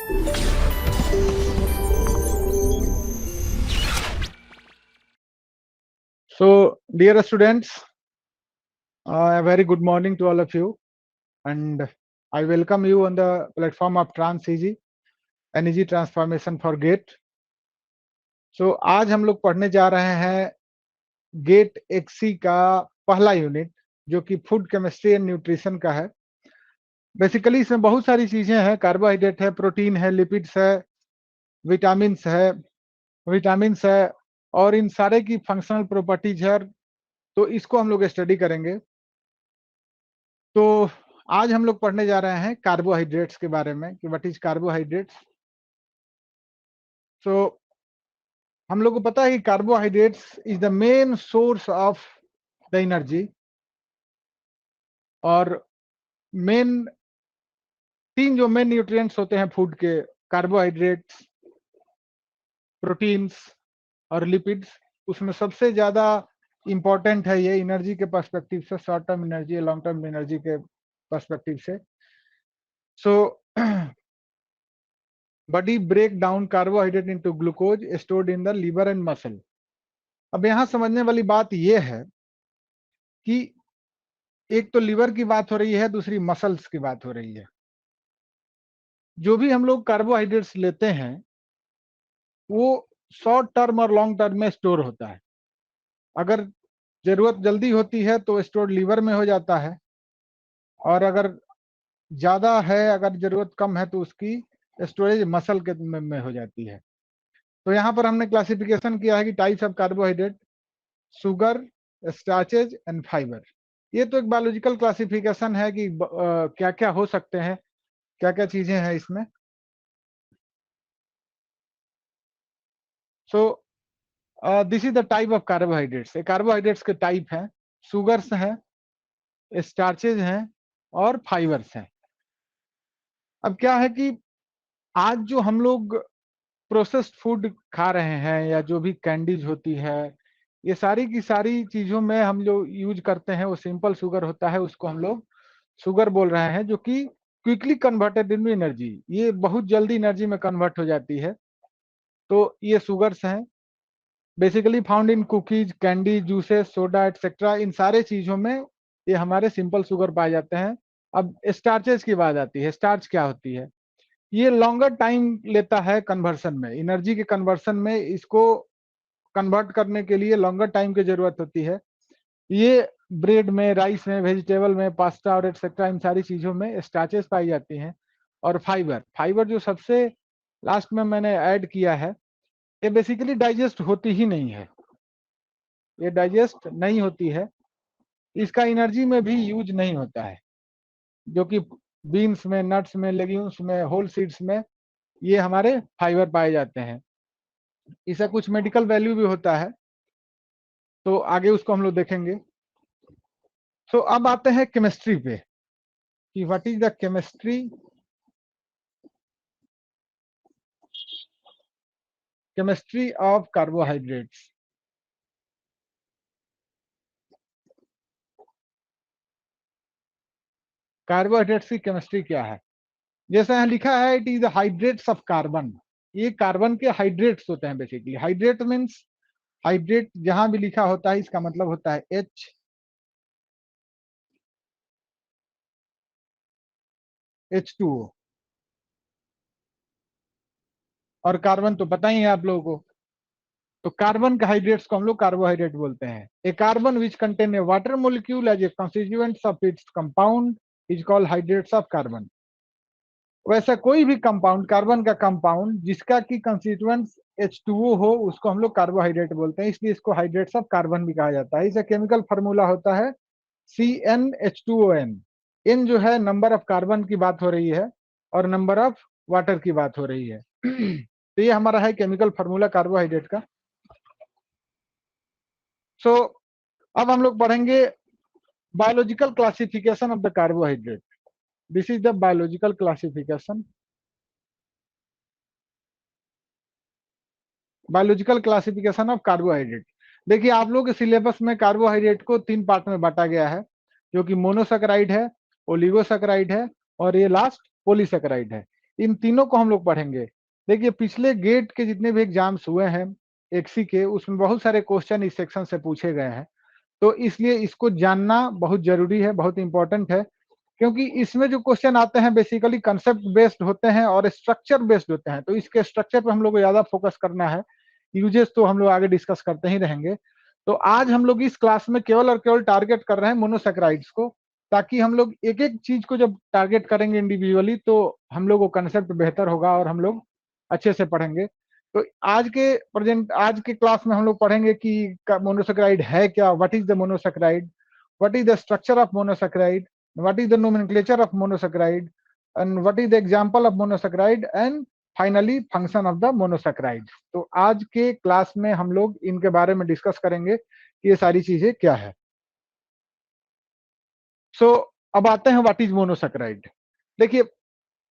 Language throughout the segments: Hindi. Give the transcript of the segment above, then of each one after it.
So, dear students, a very good morning to all of you, and I welcome you on the platform of TransEG, Energy Transformation for GATE. So, आज हम लोग पढ़ने जा रहे हैं गेट एक्सी का पहला यूनिट, जो कि फूड केमिस्ट्री एंड न्यूट्रिशन का है। बेसिकली इसमें बहुत सारी चीजें हैं, कार्बोहाइड्रेट है, प्रोटीन है, लिपिड्स है, विटामिन्स है और इन सारे की फंक्शनल प्रॉपर्टीज है। तो इसको हम लोग स्टडी करेंगे। तो आज हम लोग पढ़ने जा रहे हैं कार्बोहाइड्रेट्स के बारे में कि व्हाट इज कार्बोहाइड्रेट्स। सो हम लोग को पता है कि carbohydrates is the main source of the energy, और मेन तीन जो मेन न्यूट्रिएंट्स होते हैं फूड के, कार्बोहाइड्रेट्स, प्रोटीन्स और लिपिड्स, उसमें सबसे ज्यादा इंपॉर्टेंट है ये एनर्जी के पर्सपेक्टिव से, short term energy, long term energy के पर्सपेक्टिव से। So body break down carbohydrate into glucose stored in the liver and muscle. अब यहाँ समझने वाली बात यह है कि एक तो लिवर की बात हो रही है, दूसरी मसल्स की बात हो रही है। जो भी हम लोग कार्बोहाइड्रेट्स लेते हैं वो शॉर्ट टर्म और लॉन्ग टर्म में स्टोर होता है। अगर जरूरत जल्दी होती है तो स्टोर लिवर में हो जाता है, और अगर ज्यादा है, अगर जरूरत कम है तो उसकी स्टोरेज मसल के में हो जाती है। तो यहाँ पर हमने क्लासिफिकेशन किया है कि types of carbohydrate, sugar, starches and fibre. ये तो एक बायोलॉजिकल क्लासिफिकेशन है कि क्या क्या हो सकते हैं, क्या क्या चीजें हैं इसमें। So this is the type of carbohydrates. Carbohydrates के टाइप हैं, शुगर्स हैं, स्टार्चेज हैं और फाइबर्स हैं। अब क्या है कि आज जो हम लोग प्रोसेस्ड फूड खा रहे हैं या जो भी कैंडीज होती है, ये सारी की सारी चीजों में हम लोग यूज करते हैं वो सिंपल शुगर होता है, उसको हम लोग शुगर बोल रहे हैं, जो कि क्विकली कन्वर्टेड इनटू एनर्जी, ये बहुत जल्दी एनर्जी में कन्वर्ट हो जाती है। तो ये शुगर्स हैं, basically found in cookies, candy, juices, soda etcetera. इन सारे चीजों में ये हमारे सिंपल शुगर पाए जाते हैं। अब स्टार्चेस की बात आती है। स्टार्च क्या होती है? ये लॉन्गर टाइम लेता है कन्वर्सन में, एनर्जी के कन्वर्सन में इसको कन्वर्ट करने के लिए लॉन्गर टाइम की जरूरत होती है। ये ब्रेड में, राइस में, वेजिटेबल में, पास्ता और एटसेट्रा, इन सारी चीजों में स्टार्चेस पाई जाती हैं। और फाइबर, फाइबर जो सबसे लास्ट में मैंने ऐड किया है, ये बेसिकली डाइजेस्ट होती ही नहीं है, ये डाइजेस्ट नहीं होती है, इसका एनर्जी में भी यूज नहीं होता है, जो कि बीन्स में, नट्स में, लेग्यूम्स में, होल सीड्स में ये हमारे फाइबर पाए जाते हैं। इसका कुछ मेडिकल वैल्यू भी होता है, तो आगे उसको हम लोग देखेंगे। सो अब आते हैं केमिस्ट्री पे कि what is the chemistry of carbohydrates. Carbohydrates की केमिस्ट्री क्या है? जैसे यहाँ लिखा है, it is hydrates of carbon. ये कार्बन के हाइड्रेट्स होते हैं। बेसिकली हाइड्रेट मीन्स, हाइड्रेट जहां भी लिखा होता है इसका मतलब होता है H2O। और कार्बन तो पता ही है आप लोगों को, तो कार्बन के हाइड्रेट्स को हम लोग कार्बोहाइड्रेट बोलते हैं। A carbon which contain a water molecule as a constituents of its compound is called hydrates of carbon. वैसा कोई भी कंपाउंड, कार्बन का कंपाउंड जिसका की कंस्टिट्यूएंट्स H2O हो, उसको हम लोग कार्बोहाइड्रेट बोलते हैं, इसलिए इसको हाइड्रेट्स ऑफ कार्बन भी कहा जाता है। इसका केमिकल फार्मूला होता है CnH2ON। N जो है नंबर ऑफ कार्बन की बात हो रही है और नंबर ऑफ वाटर की बात हो रही है। तो ये हमारा है केमिकल फार्मूला कार्बोहाइड्रेट का। सो अब हम लोग पढ़ेंगे biological classification of the carbohydrate. This is the biological classification. Biological classification of carbohydrate. देखिए आप लोग के सिलेबस में कार्बोहाइड्रेट को 3 पार्ट में बांटा गया है, जो कि मोनोसैकेराइड है, ओलिगोसैकेराइड है और ये लास्ट पॉलीसैकेराइड है। इन तीनों को हम लोग पढ़ेंगे। देखिए पिछले गेट के जितने भी एग्जाम्स हुए हैं एक्सी के, उसमें बहुत सारे क्वेश्चन इस सेक्शन से पूछे गए हैं, तो इसलिए इसको जानना बहुत जरूरी है, बहुत इंपॉर्टेंट है, क्योंकि इसमें जो क्वेश्चन आते हैं बेसिकली कंसेप्ट बेस्ड होते हैं और स्ट्रक्चर बेस्ड होते हैं, तो इसके स्ट्रक्चर पे हम लोग को ज्यादा फोकस करना है। यूजेस तो हम लोग आगे डिस्कस करते ही रहेंगे। तो आज हम लोग इस क्लास में केवल और केवल टारगेट कर रहे हैं मोनोसेक्राइड्स को, ताकि हम लोग एक एक चीज को जब टारगेट करेंगे इंडिविजुअली तो हम लोग को कंसेप्ट बेहतर होगा और हम लोग अच्छे से पढ़ेंगे। तो आज के क्लास में हम लोग पढ़ेंगे कि मोनोसेक्राइड है क्या, what is the monosaccharide, what is the structure of monosaccharide, what is the nomenclature of monosaccharide, and what is the example of monosaccharide, and finally function of the monosaccharide। तो आज के क्लास में हम लोग इनके बारे में डिस्कस करेंगे कि ये सारी चीजें क्या है। सो अब आते हैं व्हाट इज मोनोसेक्राइड। देखिए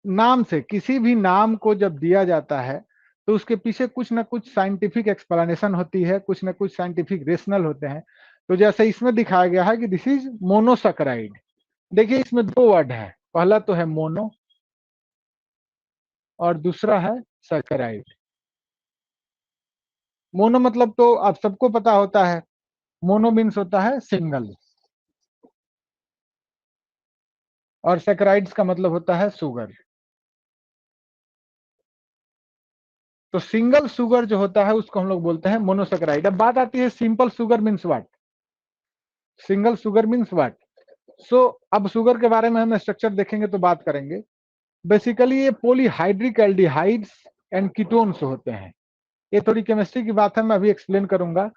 नाम से, किसी भी नाम को जब दिया जाता है तो उसके पीछे कुछ ना कुछ साइंटिफिक एक्सप्लेनेशन होती है, कुछ ना कुछ साइंटिफिक रेशनल होते हैं। तो जैसे इसमें दिखाया गया है कि दिस इज मोनोसेक्राइड। देखिए इसमें दो वर्ड है, पहला तो है मोनो और दूसरा है सैकराइड। मोनो मतलब तो आप सबको पता होता है, मोनो मीन्स होता है सिंगल, और सैकराइड्स का मतलब होता है सुगर। तो सिंगल सुगर जो होता है उसको हम लोग बोलते हैं मोनोसेक्राइड। अब बात आती है simple sugar means what, single sugar means what. So अब शुगर के बारे में हम स्ट्रक्चर देखेंगे तो बात करेंगे। बेसिकली ये पॉलीहाइड्रिक एल्डिहाइड्स एंड कीटोन्स होते हैं। ये थोड़ी केमिस्ट्री की बात है, मैं अभी एक्सप्लेन करूंगा।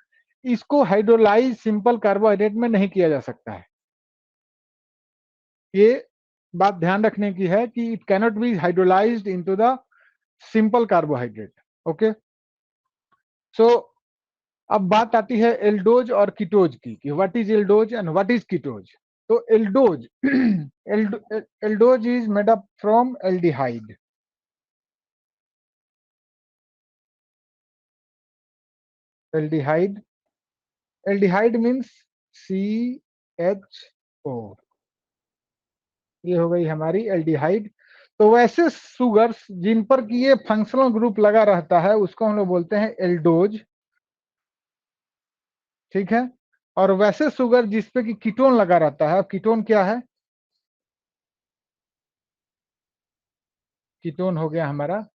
इसको हाइड्रोलाइज सिंपल कार्बोहाइड्रेट में नहीं किया जा सकता है। ये बात ध्यान रखने की है कि it cannot be hydrolysed into the simple carbohydrate. Okay, so अब बात आती है एल्डोज और कीटोज की, कि what is aldose and what is ketose. तो aldose aldose is made up from aldehyde. Aldehyde, aldehyde means CHO, ये हो गई हमारी एल्डिहाइड। तो वैसे सुगर्स जिन पर कि ये फंक्शनल ग्रुप लगा रहता है उसको हम लोग बोलते हैं एल्डोज, ठीक है। और वैसे सुगर जिसपे कि कीटोन लगा रहता है, अब कीटोन क्या है, कीटोन हो गया हमारा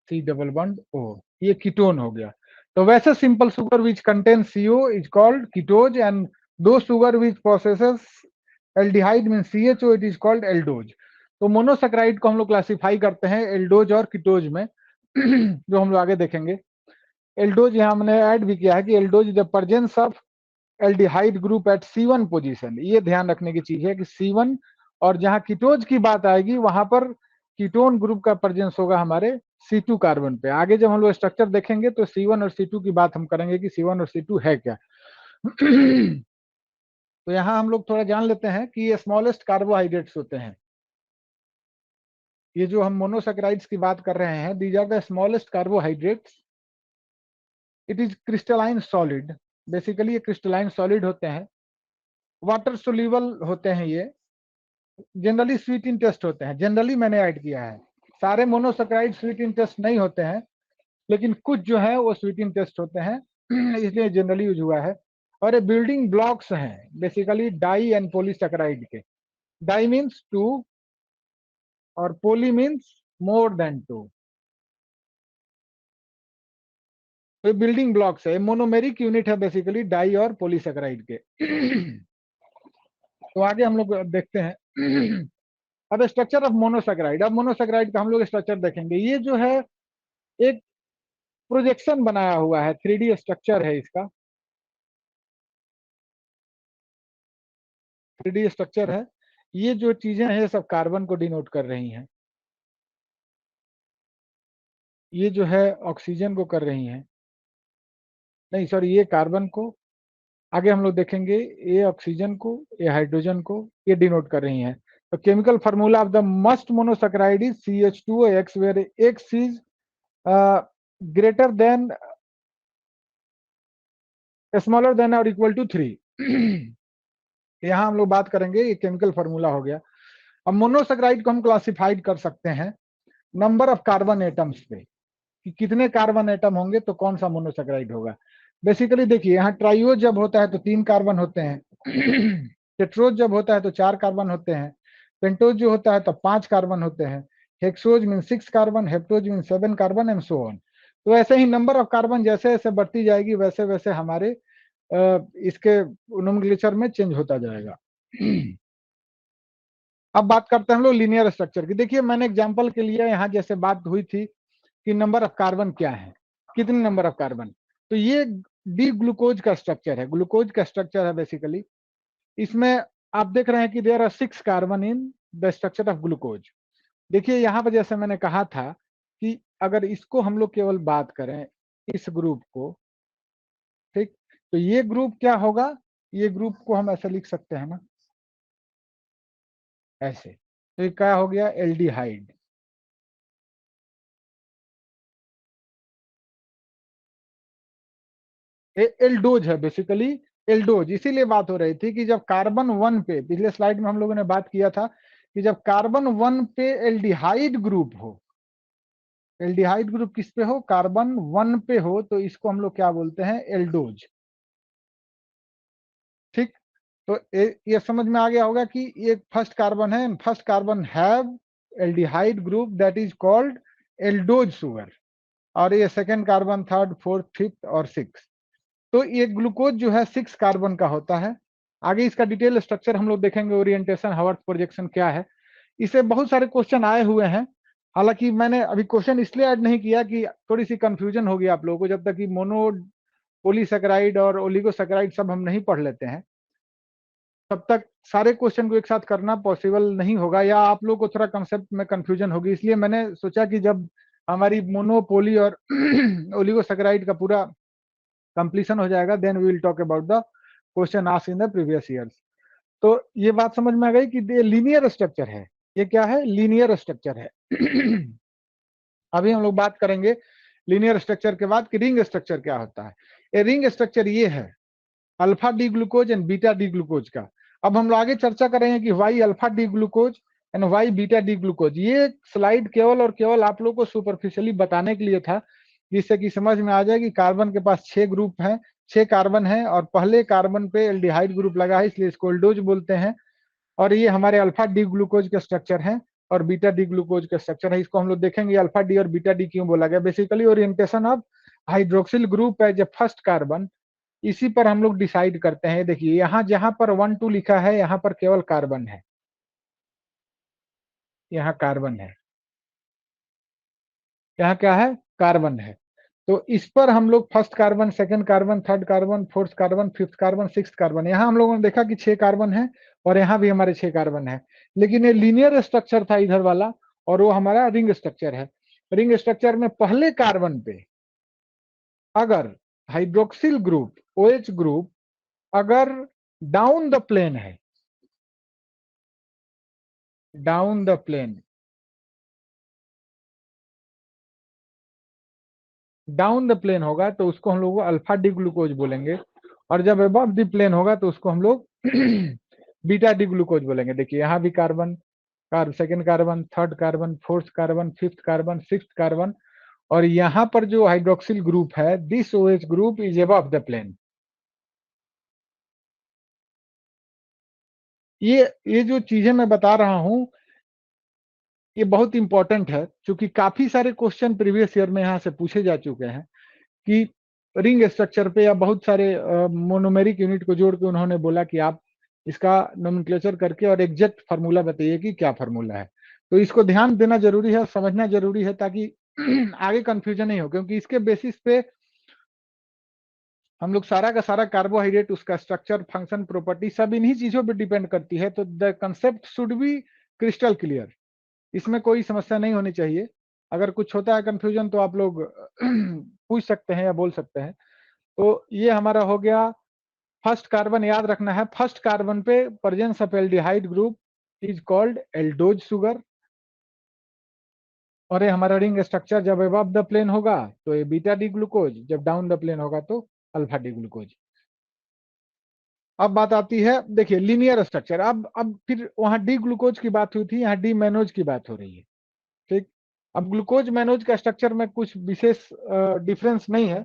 C डबल बॉन्ड O, ये कीटोन हो गया। तो वैसे simple sugar which contain CO is called ketose, and the sugar which processes aldehyde mean CHO it is called aldose. तो मोनोसेक्राइड को हम लोग क्लासिफाई करते हैं एल्डोज और कीटोज में जो हम लोग आगे देखेंगे। एल्डोज यहाँ हमने ऐड भी किया है कि aldose the presence of aldehyde group at C1 position. ये ध्यान रखने की चीज है कि C1, और जहां कीटोज की बात आएगी वहां पर कीटोन ग्रुप का प्रेजेंस होगा हमारे C2 कार्बन पे। आगे जब हम लोग स्ट्रक्चर देखेंगे तो C1 और C2 की बात हम करेंगे कि C1 और C2 है क्या। तो यहाँ हम लोग थोड़ा जान लेते हैं कि ये स्मॉलेस्ट कार्बोहाइड्रेट्स होते हैं। ये जो हम मोनोसेक्राइड्स की बात कर रहे हैं, these are the smallest carbohydrates. It is crystalline solid, basically ये क्रिस्टलाइन सॉलिड होते हैं, वाटर सोल्यूबल होते हैं, ये जनरली स्वीट इन टेस्ट होते हैं। जनरली मैंने ऐड किया है, सारे मोनोसेक्राइड स्वीट इन टेस्ट नहीं होते हैं, लेकिन कुछ जो है वो स्वीट इन टेस्ट होते हैं इसलिए जनरली यूज हुआ है। और ये बिल्डिंग ब्लॉक्स हैं बेसिकली डाई एंड पॉलीसेक्राइड के। डाई मीन्स टू और पोली मीन्स मोर देन टू। तो ये बिल्डिंग ब्लॉक्स है, मोनोमेरिक यूनिट है बेसिकली डाई और पॉलीसेक्राइड के। तो आगे हम लोग देखते हैं अब स्ट्रक्चर ऑफ मोनोसेक्राइड। अब मोनोसेक्राइड का हम लोग स्ट्रक्चर देखेंगे। ये जो है एक प्रोजेक्शन बनाया हुआ है, 3D स्ट्रक्चर है इसका, 3D स्ट्रक्चर है। ये जो चीजें हैं सब कार्बन को डिनोट कर रही हैं, ये जो है ऑक्सीजन को कर रही हैं, नहीं सॉरी ये कार्बन को, आगे हम लोग देखेंगे ये ऑक्सीजन को, ये हाइड्रोजन को, ये डिनोट कर रही हैं। तो chemical formula of the must monosaccharide is CH2OX, where X is greater than smaller than और इक्वल टू 3। यहाँ हम लोग बात करेंगे, ये केमिकल फार्मूला हो गया। अब मोनोसेकेराइड को हम क्लासिफाइड कर सकते हैं नंबर ऑफ कार्बन एटम्स पे, कि कितने कार्बन एटम होंगे तो कौन सा मोनोसेकेराइड होगा। बेसिकली देखिए, यहाँ ट्राइओज जब होता है तो 3 कार्बन होते हैं, टेट्रोज जब होता है तो 4 कार्बन होते हैं, पेंटोज जो होता है तो 5 कार्बन होते हैं, hexose mean 6 carbon, heptose mean 7 carbon and so on. तो ऐसे ही नंबर ऑफ कार्बन जैसे जैसे बढ़ती जाएगी वैसे वैसे हमारे इसके नोमेनक्लेचर में चेंज होता जाएगा। अब बात करते हैं हम लोग लीनियर स्ट्रक्चर की। देखिए मैंने एग्जांपल के लिए यहाँ जैसे बात हुई थी कि नंबर ऑफ कार्बन क्या है, कितने नंबर ऑफ कार्बन, तो ये डी ग्लूकोज का स्ट्रक्चर है, ग्लूकोज का स्ट्रक्चर है बेसिकली। इसमें आप देख रहे हैं कि there are 6 carbon in the structure of glucose. देखिए यहाँ पर जैसे मैंने कहा था कि अगर इसको हम लोग केवल बात करें इस ग्रुप को, ठीक, तो ये ग्रुप क्या होगा, ये ग्रुप को हम ऐसे लिख सकते हैं ना, ऐसे, तो ये क्या हो गया, एल्डिहाइड। एल्डोज है बेसिकली, एल्डोज। इसीलिए बात हो रही थी कि जब कार्बन 1 पे, पिछले स्लाइड में हम लोगों ने बात किया था कि जब कार्बन 1 पे एल्डिहाइड ग्रुप हो, एल्डिहाइड ग्रुप किस पे हो, कार्बन 1 पे हो, तो इसको हम लोग क्या बोलते हैं, एल्डोज। ठीक, तो ये समझ में आ गया होगा कि ये फर्स्ट कार्बन है, first carbon have aldehyde group that is called aldose sugar, और ये second carbon, third, fourth, fifth और सिक्स। तो ये ग्लूकोज जो है 6 कार्बन का होता है। आगे इसका डिटेल स्ट्रक्चर हम लोग देखेंगे, ओरिएंटेशन, हार्वर्ड प्रोजेक्शन क्या है। इसे बहुत सारे क्वेश्चन आए हुए हैं, हालांकि मैंने अभी क्वेश्चन इसलिए ऐड नहीं किया कि थोड़ी सी कंफ्यूजन होगी आप लोगों को, जब तक कि मोनो पोलीसेकेराइड और ओलिगोसेकेराइड सब हम नहीं पढ़ लेते हैं तब तक सारे क्वेश्चन को एक साथ करना पॉसिबल नहीं होगा, या आप लोग को थोड़ा कंसेप्ट में कंफ्यूजन होगी। इसलिए मैंने सोचा कि जब हमारी मोनोपोली और ओलिगोसेकेराइड का पूरा कंप्लीशन हो जाएगा, then we will talk about the question asked in the previous years. तो ये बात समझ में आ गई कि ये लीनियर स्ट्रक्चर है, ये क्या है, लीनियर स्ट्रक्चर है। अभी हम लोग बात करेंगे लीनियर स्ट्रक्चर के बाद कि रिंग स्ट्रक्चर क्या होता है। ये रिंग स्ट्रक्चर ये है alpha D glucose and beta D glucose का। अब हम लोग आगे चर्चा करेंगे कि why alpha D glucose and why beta D glucose. ये स्लाइड केवल और केवल आप लोग को सुपरफिशियली बताने के लिए था, जिससे कि समझ में आ जाए कि कार्बन के पास 6 ग्रुप हैं, 6 कार्बन है और पहले कार्बन पे एल्डिहाइड ग्रुप लगा है, इसलिए इसको एल्डोज बोलते हैं। और ये हमारे अल्फा डी ग्लूकोज के स्ट्रक्चर है और बीटा डी ग्लूकोज का स्ट्रक्चर है। इसको हम लोग देखेंगे अल्फा डी और बीटा डी क्यों बोला गया। Basically orientation of hydroxyl group है, जब फर्स्ट कार्बन, इसी पर हम लोग डिसाइड करते हैं। देखिए यहाँ जहां पर 1 2 लिखा है, यहाँ पर केवल कार्बन है, यहाँ कार्बन है, यहाँ क्या है, कार्बन है। तो इस पर हम लोग first carbon, second carbon, third carbon, fourth carbon, fifth carbon, sixth carbon, यहाँ हम लोगों ने देखा कि 6 कार्बन है और यहाँ भी हमारे 6 कार्बन है। लेकिन ये लीनियर स्ट्रक्चर था इधर वाला, और वो हमारा रिंग स्ट्रक्चर है। रिंग स्ट्रक्चर में पहले कार्बन पे अगर हाइड्रोक्सिल ग्रुप, OH ग्रुप अगर डाउन द प्लेन है, down the plane, down the plane होगा तो उसको हम लोग अल्फा डी ग्लूकोज बोलेंगे, और जब अबव द प्लेन होगा तो उसको हम लोग बीटा डी ग्लूकोज बोलेंगे। देखिए यहाँ भी carbon, second carbon, third carbon, fourth carbon, fifth carbon, sixth carbon, और यहाँ पर जो हाइड्रोक्सिल ग्रुप है, this OH group is above the plane. ये जो चीजें मैं बता रहा हूं ये बहुत इंपॉर्टेंट है, क्योंकि काफी सारे क्वेश्चन प्रीवियस ईयर में यहाँ से पूछे जा चुके हैं कि रिंग स्ट्रक्चर पे या बहुत सारे मोनोमेरिक यूनिट को जोड़ के उन्होंने बोला कि आप इसका नोमेनक्लेचर करके और एग्जैक्ट फार्मूला बताइए कि क्या फार्मूला है। तो इसको ध्यान देना जरूरी है, समझना जरूरी है, ताकि आगे कंफ्यूजन नहीं हो, क्योंकि इसके बेसिस पे हम लोग सारा का सारा कार्बोहाइड्रेट, उसका स्ट्रक्चर, फंक्शन, प्रॉपर्टी सब इन्हीं चीजों पे डिपेंड करती है। तो the concept should be crystal clear, इसमें कोई समस्या नहीं होनी चाहिए। अगर कुछ होता है कंफ्यूजन तो आप लोग पूछ सकते हैं या बोल सकते हैं। तो ये हमारा हो गया फर्स्ट कार्बन। याद रखना है फर्स्ट कार्बन पे presence of aldehyde group is called aldose sugar, और ये हमारा रिंग स्ट्रक्चर जब अबव द प्लेन होगा तो ये बीटा डी ग्लूकोज, जब डाउन द प्लेन होगा तो अल्फा डी ग्लूकोज। अब बात आती है, देखिए लीनियर स्ट्रक्चर। अब फिर वहां डी ग्लूकोज की बात हुई थी, यहाँ डी मैनोज की बात हो रही है। ठीक, अब ग्लूकोज मैनोज का स्ट्रक्चर में कुछ विशेष डिफरेंस नहीं है,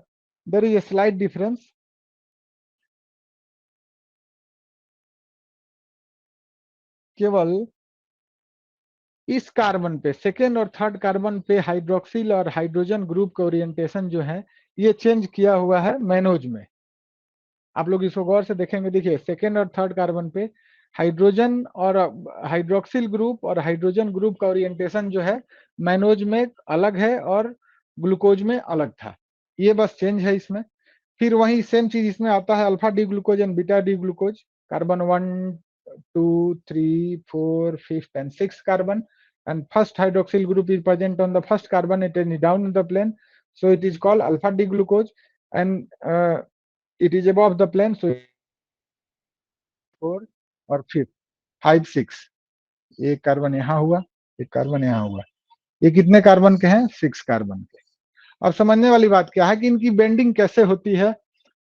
there is a slight difference. केवल इस कार्बन पे, सेकेंड और थर्ड कार्बन पे हाइड्रोक्सिल और हाइड्रोजन ग्रुप का ओरिएंटेशन जो है ये चेंज किया हुआ है मैनोज में। आप लोग इसको गौर से देखेंगे, देखिए सेकेंड और थर्ड कार्बन पे हाइड्रोजन और हाइड्रोक्सिल ग्रुप और हाइड्रोजन ग्रुप का ओरिएंटेशन जो है मैनोज में अलग है और ग्लूकोज में अलग था, ये बस चेंज है इसमें। फिर वही सेम चीज इसमें आता है, alpha D glucose and beta D glucose, carbon 1 2 3 4 5 and 6 carbon, and first hydroxyl group is present on the first carbon, it is down in the plane, so it is called alpha D glucose, and it is above the plane, so 4 और फिर 5 6, एक कार्बन यहाँ हुआ, एक कार्बन यहाँ हुआ, ये कितने कार्बन के हैं? 6 कार्बन के। अब समझने वाली बात क्या है कि इनकी बेंडिंग कैसे होती है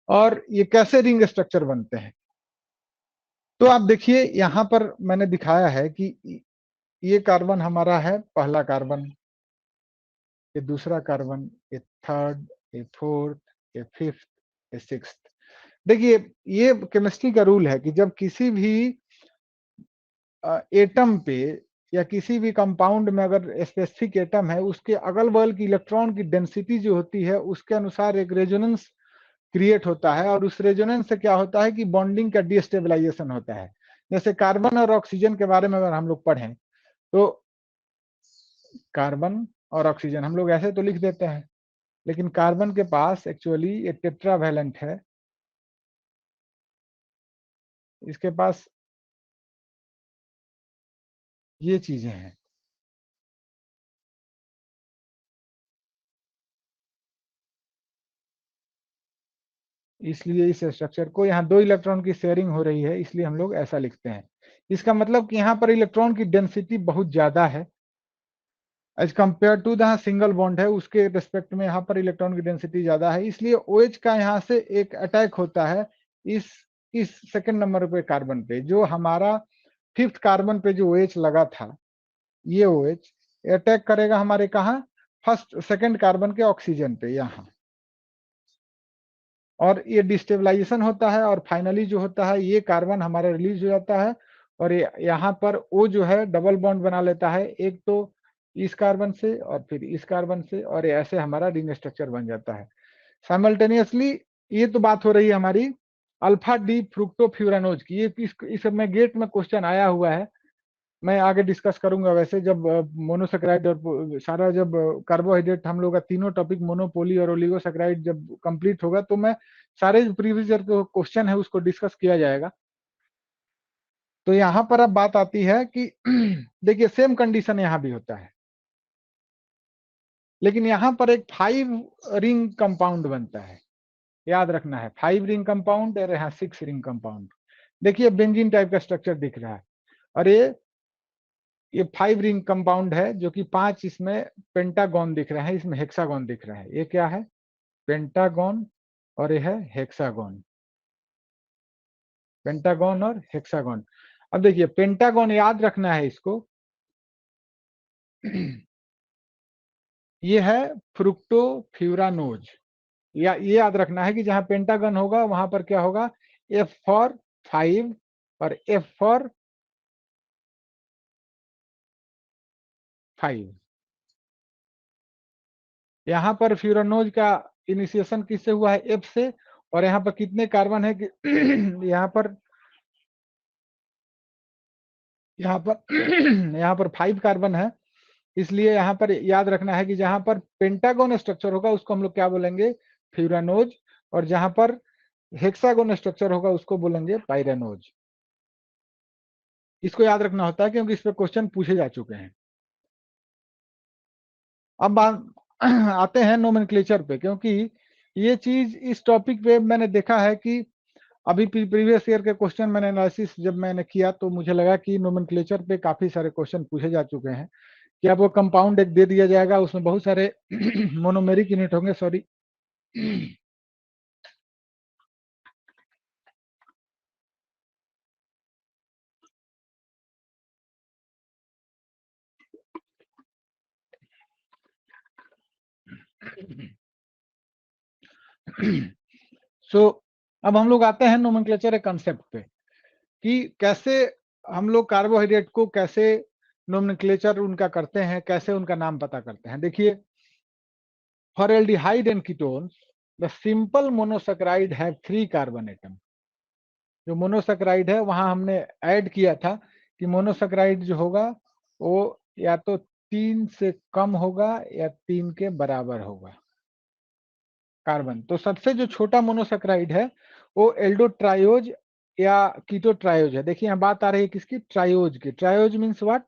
और ये कैसे रिंग स्ट्रक्चर बनते हैं। तो आप देखिए यहाँ पर मैंने दिखाया है कि ये कार्बन हमारा है पहला कार्बन, ये दूसरा कार्बन, ये थर्ड, ये फोर्थ, ये फिफ्थ, ये सिक्स्थ। देखिए ये केमिस्ट्री का रूल है कि जब किसी भी एटम पे या किसी भी कंपाउंड में अगर स्पेसिफिक एटम है, उसके अगल बगल की इलेक्ट्रॉन की डेंसिटी जो होती है उसके अनुसार एक रेजोनेंस क्रिएट होता है, और उस रेजोनेंस से क्या होता है कि बॉन्डिंग का डिस्टेबलाइजेशन होता है। जैसे कार्बन और ऑक्सीजन के बारे में अगर हम लोग पढ़ें तो कार्बन और ऑक्सीजन हम लोग ऐसे तो लिख देते हैं, लेकिन कार्बन के पास एक्चुअली ये टेट्रावैलेंट है, इसके पास ये चीजें हैं। इसलिए इस स्ट्रक्चर को, यहाँ 2 इलेक्ट्रॉन की शेयरिंग हो रही है, इसलिए हम लोग ऐसा लिखते हैं। इसका मतलब कि यहाँ पर इलेक्ट्रॉन की डेंसिटी बहुत ज्यादा है एज कंपेयर टू जहाँ सिंगल बॉन्ड है, उसके रिस्पेक्ट में यहाँ पर इलेक्ट्रॉन की डेंसिटी ज्यादा है, इसलिए OH का यहाँ से एक अटैक होता है इस इस सेकंड नंबर पे कार्बन पे, जो हमारा फिफ्थ कार्बन पे जो OH लगा था, ये OH अटैक करेगा हमारे कहा, फर्स्ट सेकंड कार्बन के ऑक्सीजन पे यहाँ, और ये डिस्टेबलाइजेशन होता है, और फाइनली जो होता है ये कार्बन हमारा रिलीज हो जाता है, और यहाँ पर O जो है डबल बॉन्ड बना लेता है, एक तो इस कार्बन से और फिर इस कार्बन से, और ऐसे हमारा रिंग स्ट्रक्चर बन जाता है साइमल्टेनियसली। ये तो बात हो रही है हमारी अल्फा डी फ्रुक्टोफ्यूरानोज की, ये इस में गेट में क्वेश्चन आया हुआ है, मैं आगे डिस्कस करूंगा। वैसे जब मोनोसेक्राइड और सारा जब कार्बोहाइड्रेट हम लोग का तीनों टॉपिक मोनोपोली और ओलिगोसेक्राइड जब कंप्लीट होगा तो मैं सारे जो प्रीवियस ईयर के क्वेश्चन है उसको डिस्कस किया जाएगा। तो यहाँ पर अब बात आती है कि देखिए सेम कंडीशन यहाँ भी होता है, लेकिन यहाँ पर एक 5 रिंग कंपाउंड बनता है, याद रखना है 5 रिंग कंपाउंड और यहाँ 6 रिंग कंपाउंड। देखिए बेंजीन टाइप का स्ट्रक्चर दिख रहा है, और ये 5 रिंग कंपाउंड है, जो कि 5 इसमें पेंटागन दिख रहे हैं, इसमें हेक्सागन दिख रहा है। ये क्या है? पेंटागन, और ये है हेक्सागन, पेंटागन और हेक्सागन। अब देखिए पेंटागन याद रखना है इसको, ये है फ्रुक्टोफ्यूरानोज, या ये याद रखना है कि जहां पेंटागन होगा वहां पर क्या होगा, F फॉर 5 और F फॉर 5। यहाँ पर फ्यूरानोज का इनिशिएशन किससे हुआ है? F से, और यहाँ पर कितने कार्बन है कि यहाँ पर यहाँ पर यहाँ पर 5 कार्बन है, इसलिए यहाँ पर याद रखना है कि जहां पर पेंटागन स्ट्रक्चर होगा उसको हम लोग क्या बोलेंगे? फ्यूरानोज, और जहां पर हेक्सागोन स्ट्रक्चर होगा उसको बोलेंगे पाइरानोज। इसको याद रखना होता है क्योंकि इस पर क्वेश्चन पूछे जा चुके हैं। अब बात आते हैं नोमेनक्लेचर पे, क्योंकि ये चीज इस टॉपिक पे मैंने देखा है कि अभी प्रीवियस ईयर के क्वेश्चन मैंने एनालिसिस जब मैंने किया तो मुझे लगा कि नोमेनक्लेचर पे काफी सारे क्वेश्चन पूछे जा चुके हैं, कि आपको कंपाउंड एक दे दिया जाएगा, उसमें बहुत सारे मोनोमेरिक यूनिट होंगे, सॉरी अब हम लोग आते हैं नोमेनक्लेचर कंसेप्ट पे कि कैसे हम लोग कार्बोहाइड्रेट को कैसे नोमेनक्लेचर उनका करते हैं, कैसे उनका नाम पता करते हैं। देखिए, for aldehyde and ketones the simple monosaccharide have 3 carbon atom. जो मोनोसैकेराइड है वहां हमने ऐड किया था कि मोनोसैकेराइड जो होगा वो या तो 3 से कम होगा या 3 के बराबर होगा कार्बन। तो सबसे जो छोटा मोनोसैकेराइड है वो एल्डोट्रायोज या कीटोट्रायोज है। देखिए यहाँ बात आ रही है किसकी, ट्रायोज की। Triose means what,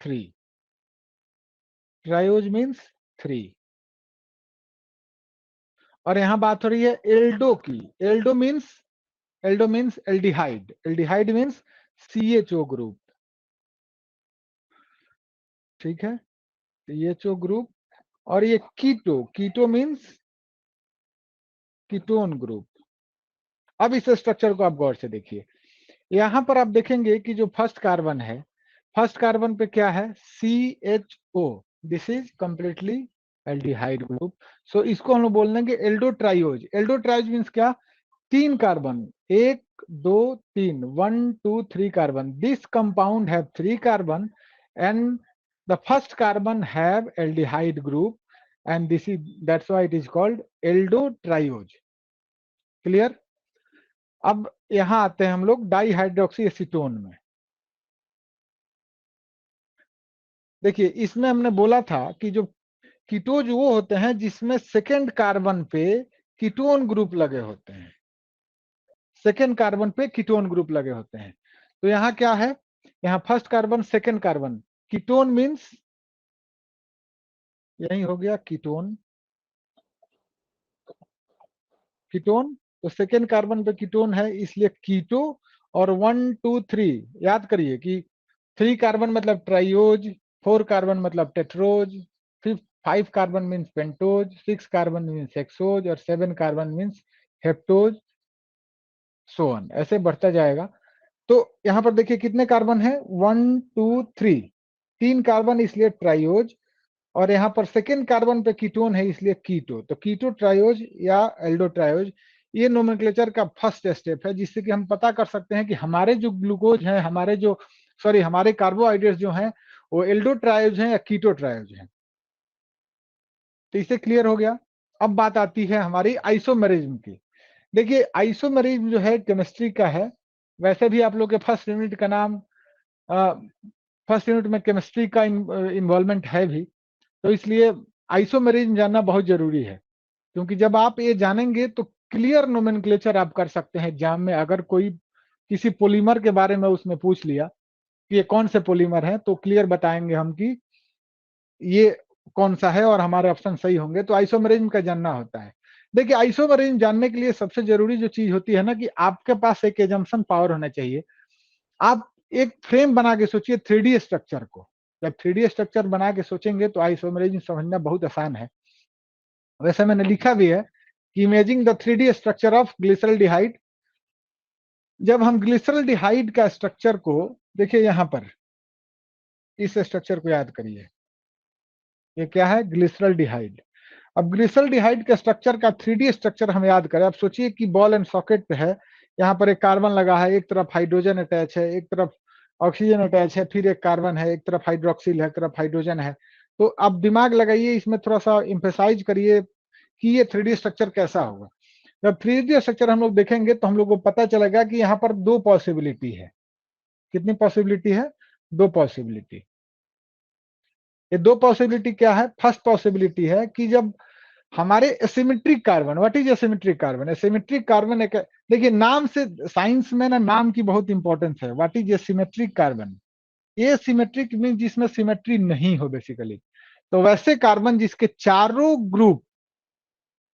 3। Triose means 3। और यहाँ बात हो रही है एल्डो की। Aldo means aldehyde. Aldehyde means CHO group, ठीक है, CHO ग्रुप। और ये कीटो मीन्स कीटोन ग्रुप। अब इस स्ट्रक्चर को आप गौर से देखिए, यहां पर आप देखेंगे कि जो फर्स्ट कार्बन है, फर्स्ट कार्बन पे क्या है, CHO। This is completely aldehyde group. So इसको हम लोग बोल देंगे एल्डोट्रायोज। एल्डोट्रायोज मीन्स क्या, 3 carbon, 1 2 3, 1 2 3 carbon. This compound have 3 carbon and the first carbon have aldehyde group and this is, that's why it is called aldotriose. Clear. अब यहां आते हैं हम लोग डाईहाइड्रोक्सी एसीटोन में। देखिए इसमें हमने बोला था कि जो कीटोज वो होते हैं जिसमें सेकेंड कार्बन पे कीटोन ग्रुप लगे होते हैं। सेकेंड कार्बन पे कीटोन ग्रुप लगे होते हैं। तो यहाँ क्या है, यहाँ first carbon, second carbon, ketone means यही हो गया कीटोन। कीटोन, तो सेकेंड कार्बन पे कीटोन है इसलिए कीटो। और 1 2 3 याद करिए कि 3 कार्बन मतलब ट्राइयोज, 4 कार्बन मतलब tetrose, 5 carbon means pentose, 6 carbon means hexose और 7 carbon means heptose, so on, ऐसे बढ़ता जाएगा। तो यहां पर देखिए कितने कार्बन है, 1 2 3, 3 कार्बन इसलिए ट्राइयोज। और यहाँ पर सेकेंड कार्बन पे कीटोन है इसलिए कीटो। तो कीटो ट्रायोज या एल्डो ट्रायोज, ये नोमेनक्लेचर का फर्स्ट स्टेप है जिससे कि हम पता कर सकते हैं कि हमारे जो ग्लूकोज हैं, हमारे जो हमारे कार्बोहाइड्रेट्स जो हैं वो एल्डो ट्रायोज हैं या कीटो ट्रायोज हैं। तो इससे क्लियर हो गया। अब बात आती है हमारी आइसोमेरिज्म की। देखिए आइसोमेरिज्म जो है केमिस्ट्री का है, वैसे भी आप लोग के फर्स्ट यूनिट का नाम, फर्स्ट यूनिट में केमिस्ट्री का इन्वॉल्वमेंट है भी, तो इसलिए आइसोमेरिज्म जानना बहुत जरूरी है। क्योंकि जब आप ये जानेंगे तो क्लियर नोमेनक्लेचर आप कर सकते हैं एग्जाम में। अगर कोई किसी पॉलीमर के बारे में उसमें पूछ लिया कि ये कौन से पॉलीमर है, तो क्लियर बताएंगे हम कि ये कौन सा है और हमारे ऑप्शन सही होंगे। तो आइसोमेरिज्म का जानना होता है। देखिए आइसोमेरिज्म जानने के लिए सबसे जरूरी जो चीज होती है ना, कि आपके पास एक एजम्पशन पावर होना चाहिए। आप एक फ्रेम बना के सोचिए 3D स्ट्रक्चर को। जब 3D स्ट्रक्चर बना के सोचेंगे तो आइसोमेरिज्म समझना बहुत आसान है। वैसे मैंने लिखा भी है कि imaging the 3D structure of glyceraldehyde. जब हम ग्लिसरल्डिहाइड का स्ट्रक्चर को देखिए, यहां पर इस स्ट्रक्चर को याद करिए, ये क्या है, ग्लिसरल्डिहाइड। अब ग्लिसरल्डिहाइड के स्ट्रक्चर का 3D स्ट्रक्चर हम याद करें। अब सोचिए कि बॉल एंड सॉकेट पे है, यहाँ पर एक कार्बन लगा है, एक तरफ हाइड्रोजन अटैच है, एक तरफ ऑक्सीजन अटैच है, फिर एक कार्बन है, एक तरफ हाइड्रोक्सिल है, एक तरफ हाइड्रोजन है। तो आप दिमाग लगाइए, इसमें थोड़ा सा इम्फेसाइज करिए कि ये 3D स्ट्रक्चर कैसा होगा। जब 3D स्ट्रक्चर हम लोग देखेंगे तो हम लोग को पता चलेगा कि यहाँ पर 2 पॉसिबिलिटी है। कितनी पॉसिबिलिटी है, 2 पॉसिबिलिटी। ये 2 पॉसिबिलिटी क्या है, फर्स्ट पॉसिबिलिटी है कि जब हमारे asymmetric carbon, what is asymmetric carbon, asymmetric carbon एक, देखिए नाम से, साइंस में ना नाम की बहुत इंपॉर्टेंस है। व्हाट इज एसिमेट्रिक कार्बन, ये सिमेट्रिक मीन जिसमें सिमेट्री नहीं हो बेसिकली। तो वैसे कार्बन जिसके चारों ग्रुप,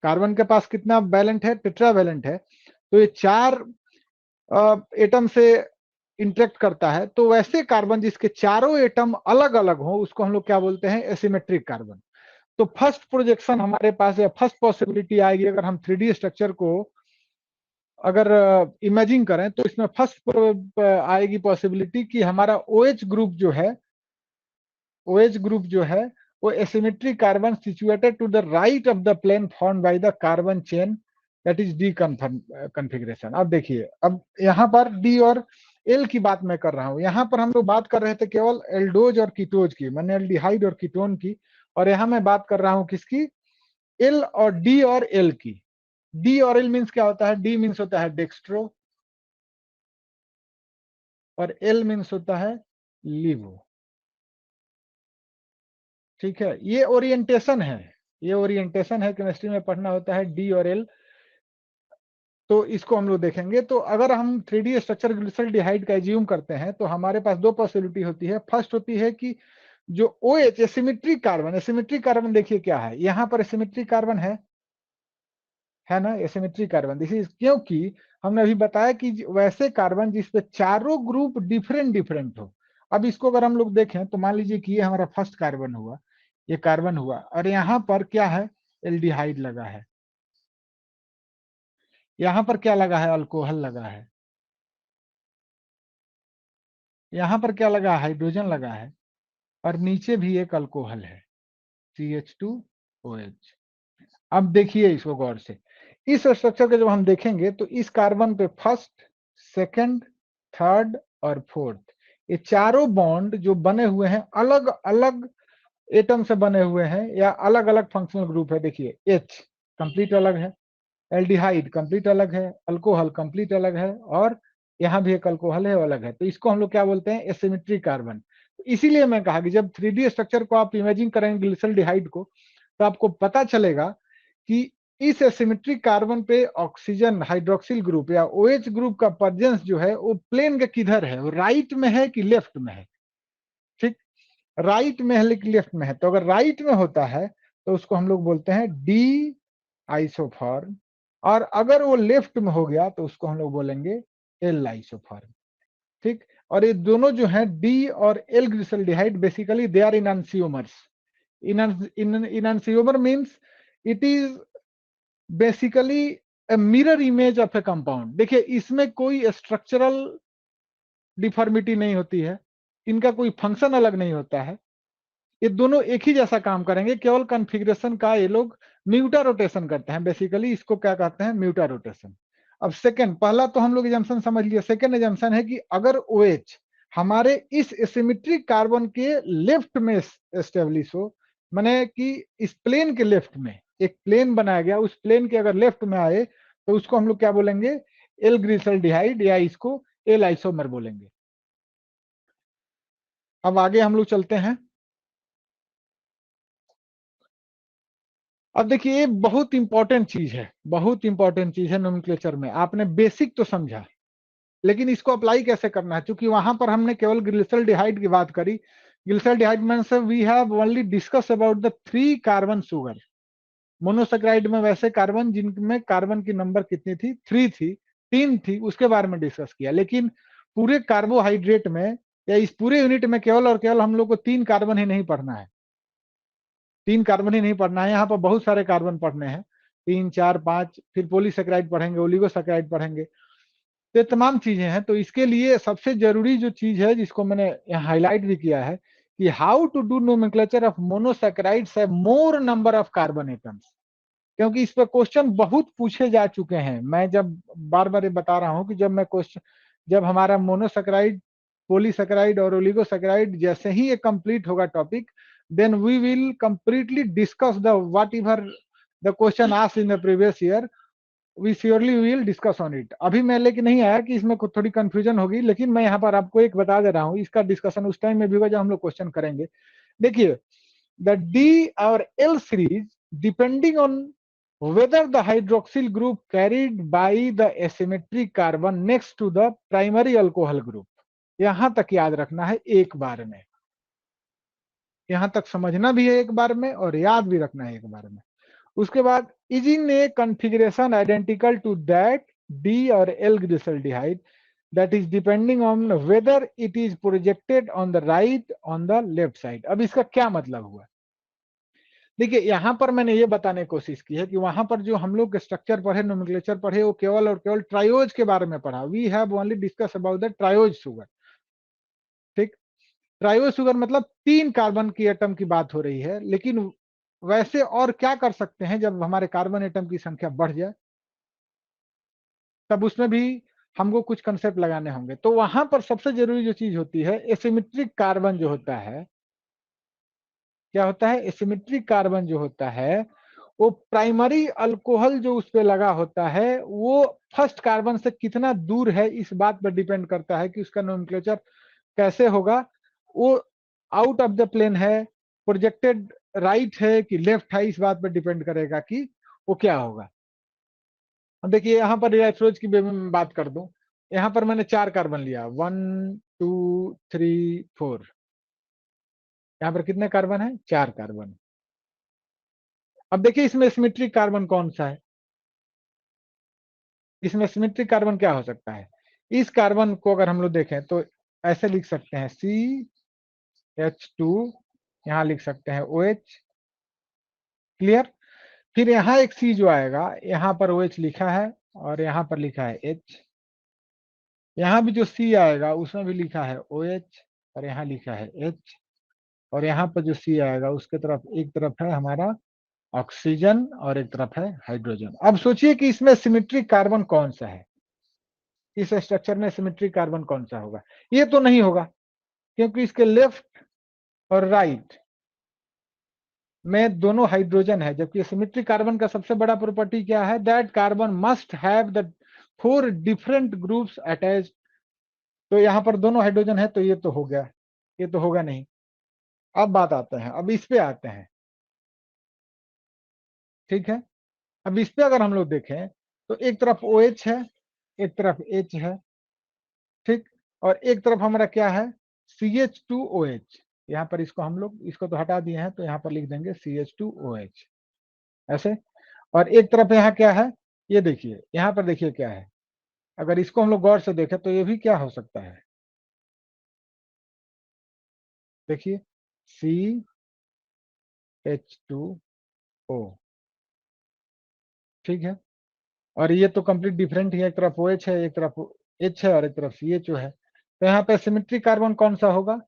कार्बन के पास कितना वैलेंट है, टेट्रावैलेंट है, तो ये 4 एटम से इंटरेक्ट करता है। तो वैसे कार्बन जिसके चारों एटम अलग अलग हो उसको हम लोग क्या बोलते हैं, एसिमेट्रिक कार्बन। तो फर्स्ट प्रोजेक्शन हमारे पास या फर्स्ट पॉसिबिलिटी आएगी अगर हम 3D स्ट्रक्चर को अगर इमेजिन करें, तो इसमें फर्स्ट आएगी पॉसिबिलिटी कि हमारा OH ग्रुप जो है, OH ग्रुप जो है वो asymmetric carbon situated to the right of the plane formed by the carbon chain that is D configuration. अब देखिए, अब यहाँ पर डी और एल की बात मैं कर रहा हूँ, यहाँ पर हम लोग बात कर रहे थे केवल एल्डोज और कीटोज की, मैंने एल्डिहाइड और कीटोन की, और यहाँ मैं बात कर रहा हूँ किसकी, एल और डी और एल की। डी और एल मीन्स क्या होता है, डी मीन्स होता है डेक्स्ट्रो और एल मीन्स होता है लिवो। ठीक है, ये ओरिएंटेशन है, ये ओरिएंटेशन है, केमिस्ट्री में पढ़ना होता है डी और एल, तो इसको हम लोग देखेंगे। तो अगर हम 3D स्ट्रक्चर ग्लिसरॉल्डिहाइड का एज्यूम करते हैं तो हमारे पास दो पॉसिबिलिटी होती है। फर्स्ट होती है कि जो OH asymmetric carbon, asymmetric carbon देखिए क्या है, यहाँ पर एसिमेट्रिक कार्बन है ना, एसिमेट्रिक कार्बन। दिस इज क्योंकि हमने अभी बताया कि वैसे कार्बन जिसपे चारों ग्रुप डिफरेंट डिफरेंट हो। अब इसको अगर हम लोग देखें तो मान लीजिए कि ये हमारा फर्स्ट कार्बन हुआ, ये कार्बन हुआ, और यहाँ पर क्या है, एल्डिहाइड लगा है, यहाँ पर क्या लगा है, अल्कोहल लगा है, यहाँ पर क्या लगा, हाइड्रोजन लगा है, और नीचे भी एक अल्कोहल है, CH2OH। अब देखिए इसको गौर से, इस स्ट्रक्चर को जब हम देखेंगे तो इस कार्बन पे फर्स्ट, सेकंड, थर्ड और फोर्थ, ये चारों बॉन्ड जो बने हुए हैं अलग अलग एटम से बने हुए हैं या अलग अलग फंक्शनल ग्रुप है। देखिए H कंप्लीट अलग है, एल्डिहाइड कंप्लीट अलग है, अल्कोहल कंप्लीट अलग है, और यहाँ भी एक अल्कोहल है वो अलग है। तो इसको हम लोग क्या बोलते हैं, एसिमेट्रिक कार्बन। इसीलिए मैं कहा कि जब 3D स्ट्रक्चर को आप इमेजिन करेंगे ग्लिसरॉल्डिहाइड को, तो आपको पता चलेगा कि इस एसिमेट्रिक कार्बन पे ऑक्सीजन हाइड्रोक्सिल ग्रुप या OH ग्रुप का प्रेजेंस जो है वो प्लेन के किधर है, वो राइट में है कि लेफ्ट में है। ठीक, राइट में है कि लेफ्ट में है। तो अगर राइट में होता है तो उसको हम लोग बोलते हैं डी आइसोफॉर्म, और अगर वो लेफ्ट में हो गया तो उसको हम लोग बोलेंगे एल आइसोफॉर्म। ठीक, और ये दोनों जो है डी और L glyceraldehyde basically they are enantiomers. Enantiomer means it is basically a mirror image of a compound. देखिए इसमें कोई स्ट्रक्चरल डिफॉर्मिटी नहीं होती है, इनका कोई फंक्शन अलग नहीं होता है, ये दोनों एक ही जैसा काम करेंगे, केवल कॉन्फ़िगरेशन का ये लोग म्यूटा रोटेशन करते हैं। बेसिकली इसको क्या कहते हैं, म्यूटा रोटेशन। अब सेकंड, पहला तो हम लोग एजम्पशन समझ लिया, सेकंड एजम्पशन है कि अगर OH हमारे इस एसिमेट्रिक कार्बन के लेफ्ट में एस्टेब्लिश हो, माने कि इस प्लेन के लेफ्ट में एक प्लेन बनाया गया, उस प्लेन के अगर लेफ्ट में आए तो उसको हम लोग क्या बोलेंगे, एल ग्लिसरॉल्डिहाइड, या इसको एल आइसोमर बोलेंगे। अब आगे हम लोग चलते हैं। अब देखिए ये बहुत इंपॉर्टेंट चीज है, बहुत इंपॉर्टेंट चीज है नोमेनक्लेचर में। आपने बेसिक तो समझा, लेकिन इसको अप्लाई कैसे करना है, क्योंकि वहां पर हमने केवल ग्लिसरॉल्डिहाइड की बात करी। Glyceraldehyde means we have only discuss about the 3 carbon sugar. Monosaccharide में वैसे कार्बन जिनमें कार्बन की नंबर कितनी थी, 3 थी, 3 थी, उसके बारे में डिस्कस किया। लेकिन पूरे कार्बोहाइड्रेट में या इस पूरे यूनिट में केवल और केवल हम लोग को 3 कार्बन ही नहीं पढ़ना है, 3 कार्बन ही नहीं पढ़ना है, यहाँ पर बहुत सारे कार्बन पढ़ने हैं, 3, 4, 5, फिर पॉलीसेकेराइड पढ़ेंगे, ओलिगोसेकेराइड पढ़ेंगे, तो ये तमाम चीजें हैं। तो इसके लिए सबसे जरूरी जो चीज है जिसको मैंने यहाँ हाईलाइट भी किया है कि how to do nomenclature of monosaccharides have more number of carbon atoms. क्योंकि इस पर क्वेश्चन बहुत पूछे जा चुके हैं। मैं जब बार बार बता रहा हूँ कि जब मैं क्वेश्चन, जब हमारा मोनोसेकेराइड, पॉलीसेकेराइड और ओलिगोसेकेराइड जैसे ही ये कंप्लीट होगा topic, then we will completely discuss the whatever the question asked in the previous year, we surely will discuss on it। अभी मैं लेके नहीं आया कि इसमें थोड़ी कंफ्यूजन होगी, लेकिन मैं यहाँ पर आपको एक बता दे रहा हूँ, इसका डिस्कशन उस टाइम में भी होगा जब हम लोग क्वेश्चन करेंगे। देखिए द डी और L series depending on whether the hydroxyl group carried by the asymmetric carbon next to the primary alcohol group। यहां तक याद रखना है एक बार में, यहां तक समझना भी है एक बार में और याद भी रखना है एक बार में। उसके बाद is in a configuration identical to that D और L glyceraldehyde that is depending on whether it is projected on the right on the left side. अब इसका क्या मतलब हुआ, देखिए यहां पर मैंने ये बताने की कोशिश की है कि वहां पर जो हम लोग स्ट्रक्चर पढ़े, नोमेनक्लेचर पढ़े, वो केवल और केवल ट्रायोज के बारे में पढ़ा। We have only discuss about the triose sugar. ठीक, ट्राइओ शुगर मतलब 3 कार्बन की एटम की बात हो रही है, लेकिन वैसे और क्या कर सकते हैं जब हमारे कार्बन एटम की संख्या बढ़ जाए, तब उसमें भी हमको कुछ कंसेप्ट लगाने होंगे। तो वहां पर सबसे जरूरी जो चीज होती है, एसिमेट्रिक कार्बन जो होता है, क्या होता है, एसिमेट्रिक कार्बन जो होता है वो प्राइमरी अल्कोहल जो उस पे लगा होता है वो फर्स्ट कार्बन से कितना दूर है, इस बात पर डिपेंड करता है कि उसका नोमेनक्लेचर कैसे होगा। वो आउट ऑफ द प्लेन है, प्रोजेक्टेड राइट है कि लेफ्ट है, इस बात पर डिपेंड करेगा कि वो क्या होगा। अब देखिए यहाँ पर रिएक्सोज की मैं बात कर दूं, यहाँ पर मैंने 4 कार्बन लिया, 1 2 3 4। यहाँ पर कितने कार्बन है, 4 कार्बन। अब देखिए इसमें सिमेट्रिक कार्बन कौन सा है, इसमें सिमेट्रिक कार्बन क्या हो सकता है। इस कार्बन को अगर हम लोग देखें तो ऐसे लिख सकते हैं CH2, यहाँ लिख सकते हैं OH, क्लियर। फिर यहाँ एक C जो आएगा, यहाँ पर OH लिखा है और यहाँ पर लिखा है H। यहाँ भी जो C आएगा उसमें भी लिखा है OH और यहाँ लिखा है H। और यहाँ पर जो C आएगा उसके तरफ एक तरफ है हमारा ऑक्सीजन और एक तरफ है हाइड्रोजन। अब सोचिए कि इसमें सिमेट्रिक कार्बन कौन सा है, इस स्ट्रक्चर में सिमेट्रिक कार्बन कौन सा होगा। ये तो नहीं होगा, क्योंकि इसके लेफ्ट और राइट में दोनों हाइड्रोजन है, जबकि सिमेट्रिक कार्बन का सबसे बड़ा प्रॉपर्टी क्या है, that carbon must have the 4 different groups attached. तो यहाँ पर दोनों हाइड्रोजन है, तो ये तो हो गया, ये तो होगा नहीं। अब बात आते हैं, अब इस पे आते हैं, ठीक है। अब इस पे अगर हम लोग देखें तो एक तरफ OH है, एक तरफ H है, ठीक। और एक तरफ हमारा क्या है, CH2OH। यहाँ पर इसको हम लोग इसको तो हटा दिए हैं, तो यहाँ पर लिख देंगे CH2OH ऐसे। और एक तरफ यहाँ क्या है, ये देखिए यहाँ पर देखिए क्या है, अगर इसको हम लोग गौर से देखें तो ये भी क्या हो सकता है, देखिए CH2O, ठीक है। और ये तो कंप्लीट डिफरेंट ही है, एक तरफ OH है, एक तरफ H है और एक तरफ CHO है। तो यहाँ पे सिमेट्रिक कार्बन कौन सा होगा,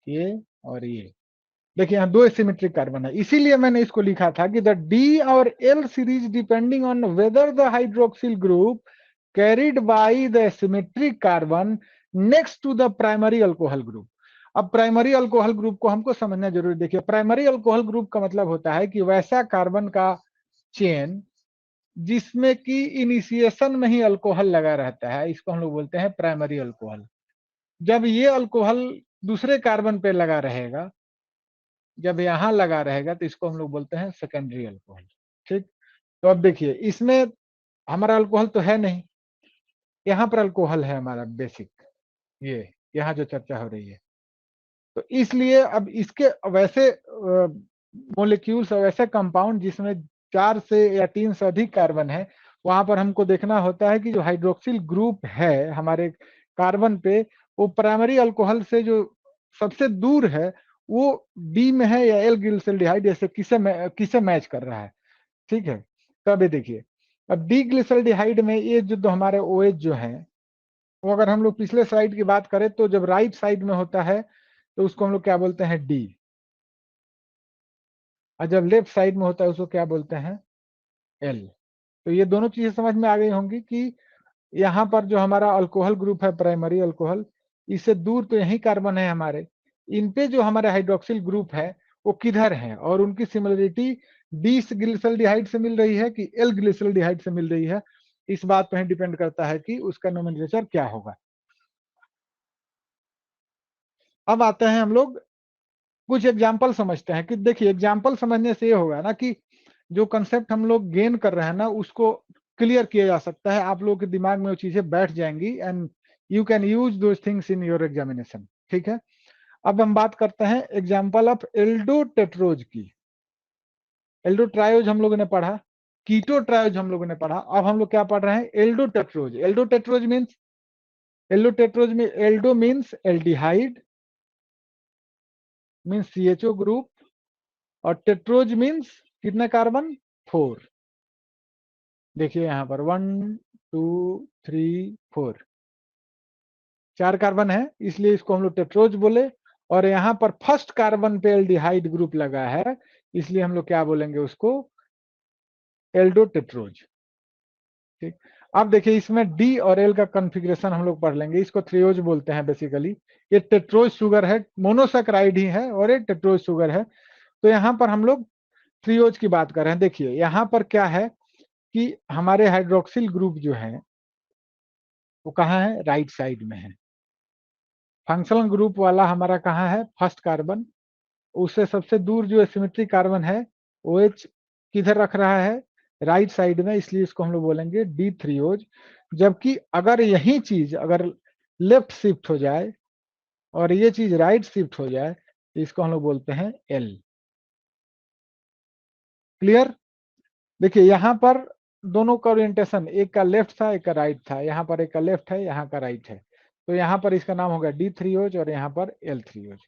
ये और ये। देखिए यहाँ 2 सिमेट्रिक कार्बन है, इसीलिए मैंने इसको लिखा था कि द D और L series depending on whether the hydroxyl group carried by the symmetric carbon next to the primary alcohol group. अब प्राइमरी अल्कोहल ग्रुप को हमको समझना जरूरी। देखिए प्राइमरी अल्कोहल ग्रुप का मतलब होता है कि वैसा कार्बन का चेन जिसमें कि इनिशिएशन में ही अल्कोहल लगा रहता है, इसको हम लोग बोलते हैं प्राइमरी अल्कोहल। जब ये अल्कोहल दूसरे कार्बन पे लगा रहेगा, जब यहाँ लगा रहेगा, तो इसको हम लोग बोलते हैं सेकेंडरी अल्कोहल, ठीक। तो अब देखिए इसमें हमारा अल्कोहल तो है नहीं, यहाँ पर अल्कोहल है हमारा बेसिक, ये यहाँ जो चर्चा हो रही है। तो इसलिए अब इसके वैसे मोलिक्यूल्स और वैसे कंपाउंड जिसमें 4 से या 3 से अधिक कार्बन है, वहां पर हमको देखना होता है कि जो हाइड्रोक्सिल ग्रुप है हमारे कार्बन पे, वो प्राइमरी अल्कोहल से जो सबसे दूर है वो डी में है या एल ग्लिसरॉल्डिहाइड, जैसे किसे मैच कर रहा है, ठीक है। तब ये देखिए, अब डी ग्लिसरॉल्डिहाइड में ये जो हमारे OH जो है, वो अगर हम लोग पिछले स्लाइड की बात करें तो जब राइट साइड में होता है तो उसको हम लोग क्या बोलते हैं, डी। और जब लेफ्ट साइड में होता है उसको क्या बोलते हैं, एल। तो ये दोनों चीजें समझ में आ गई होंगी कि यहाँ पर जो हमारा अल्कोहल ग्रुप है प्राइमरी अल्कोहल, इससे दूर तो यही कार्बन है हमारे, इन पे जो हमारे हाइड्रोक्सिल ग्रुप है वो किधर है, और उनकी सिमिलरिटी डी ग्लिसरॉल्डिहाइड से मिल रही है कि एल ग्लिसरॉल्डिहाइड से मिल रही है, इस बात पर डिपेंड करता है कि उसका नोमेनक्लेचर क्या होगा। अब आते हैं हम लोग कुछ एग्जाम्पल समझते हैं कि देखिए एग्जाम्पल समझने से ये होगा ना कि जो कंसेप्ट हम लोग गेन कर रहे हैं ना उसको क्लियर किया जा सकता है, आप लोगों के दिमाग में वो चीजें बैठ जाएंगी and you can use those things in your examination, ठीक है। अब हम बात करते हैं एग्जाम्पल ऑफ एल्डो टेट्रोज की। एल्डो ट्रायोज हम लोगों ने पढ़ा, कीटो ट्रायोज हम लोगों ने पढ़ा, अब हम लोग क्या पढ़ रहे हैं, aldotetrose. Aldotetrose means, aldotetrose में aldo means aldehyde, means CHO group, और टेट्रोज मीन्स कितने कार्बन, 4। देखिए यहाँ पर 1 2 3 4, 4 कार्बन है, इसलिए इसको हम लोग टेट्रोज बोले। और यहाँ पर फर्स्ट कार्बन पे एल्डिहाइड ग्रुप लगा है, इसलिए हम लोग क्या बोलेंगे उसको, एल्डोटेट्रोज। ठीक, अब देखिए इसमें डी और एल का कॉन्फ़िगरेशन हम लोग पढ़ लेंगे। इसको थ्रियोज बोलते हैं बेसिकली। ये टेट्रोज शुगर है, मोनोसैकेराइड ही है और ये टेट्रोज शुगर है। तो यहाँ पर हम लोग थ्रियोज की बात कर रहे हैं। देखिए यहाँ पर क्या है कि हमारे हाइड्रोक्सिल ग्रुप जो है वो कहाँ है, राइट साइड में है। फंक्शनल ग्रुप वाला हमारा कहाँ है, फर्स्ट कार्बन। उससे सबसे दूर जो सिमेट्रिक कार्बन है OH किधर रख रहा है, राइट साइड में, इसलिए इसको हम लोग बोलेंगे डी थ्रियोज। जबकि अगर यही चीज अगर लेफ्ट शिफ्ट हो जाए और ये चीज राइट शिफ्ट हो जाए तो इसको हम लोग बोलते हैं एल। क्लियर। देखिए यहाँ पर दोनों का ओरिएंटेशन, एक का लेफ्ट था एक का राइट था, यहाँ पर एक का लेफ्ट है यहाँ का राइट है, तो यहाँ पर इसका नाम होगा डी थ्रियोज और यहाँ पर एल थ्रियोज।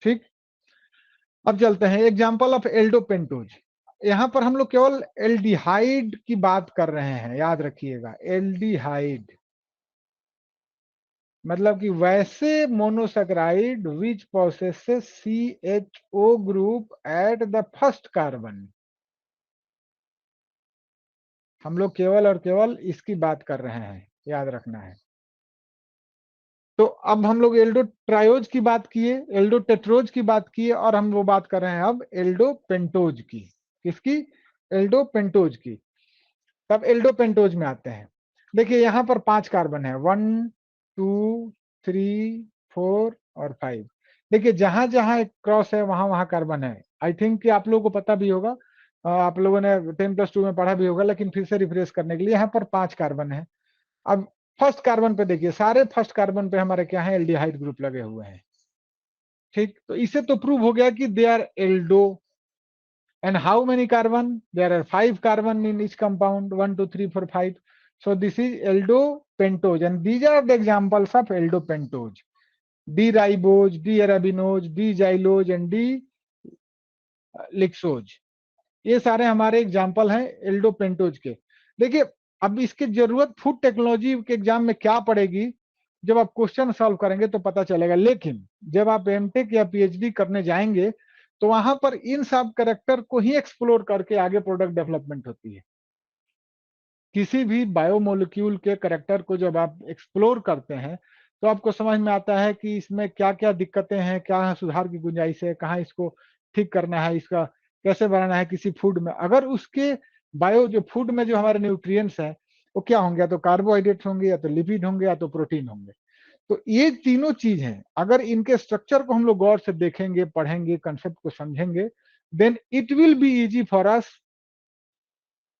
ठीक, अब चलते हैं एग्जाम्पल ऑफ एल्डोपेंटोज। यहाँ पर हम लोग केवल एल्डिहाइड की बात कर रहे हैं, याद रखिएगा एल्डिहाइड मतलब कि वैसे monosaccharide which possesses CHO group at the first carbon. हम लोग केवल और केवल इसकी बात कर रहे हैं, याद रखना है। तो अब हम लोग एल्डो ट्रायोज की बात किए, एल्डो टेट्रोज की बात किए, और हम वो बात कर रहे हैं अब एल्डो पेंटोज की। किसकी, एल्डो पेंटोज की। तब एल्डो पेंटोज में आते हैं। देखिए यहाँ पर 5 कार्बन है, 1 2 3 4 और 5। देखिए जहां जहां एक क्रॉस है वहां वहां कार्बन है। आई थिंक कि आप लोगों को पता भी होगा, आप लोगों ने 10+2 में पढ़ा भी होगा, लेकिन फिर से रिफ्रेश करने के लिए, यहाँ पर 5 कार्बन है। अब फर्स्ट कार्बन पे देखिए, सारे फर्स्ट कार्बन पे हमारे क्या है, एल्डिहाइड ग्रुप लगे हुए हैं। ठीक, तो इससे तो प्रूव हो गया कि they are aldo. and how many carbon, there are 5 carbon in each compound, 1 2 3 4 5. So this is aldopentose and these are the examples of aldopentose: d-ribose, d-arabinose, d-xylose and d-lixose। ये सारे हमारे एग्जाम्पल हैं एल्डोपेंटोज के। देखिए अब इसकी जरूरत फूड टेक्नोलॉजी के एग्जाम में क्या पड़ेगी, जब आप क्वेश्चन सॉल्व करेंगे तो पता चलेगा। लेकिन जब आप एमटेक या पीएचडी करने जाएंगे तो वहां पर इन सब कैरेक्टर को ही एक्सप्लोर करके आगे प्रोडक्ट डेवलपमेंट होती है। किसी भी बायोमोलिक्यूल के कैरेक्टर को जब आप एक्सप्लोर करते हैं तो आपको समझ में आता है कि इसमें क्या क्या दिक्कतें हैं, क्या सुधार की गुंजाइश है, कहाँ इसको ठीक करना है, इसका कैसे बनाना है किसी फूड में। अगर उसके बायो जो फूड में जो हमारे न्यूट्रिएंट्स हैं वो क्या होंगे, या तो कार्बोहाइड्रेट्स होंगे, या तो लिपिड होंगे, या तो प्रोटीन होंगे। तो ये तीनों चीज हैं, अगर इनके स्ट्रक्चर को हम लोग गौर से देखेंगे, पढ़ेंगे, कंसेप्ट को समझेंगे, then it will be easy for us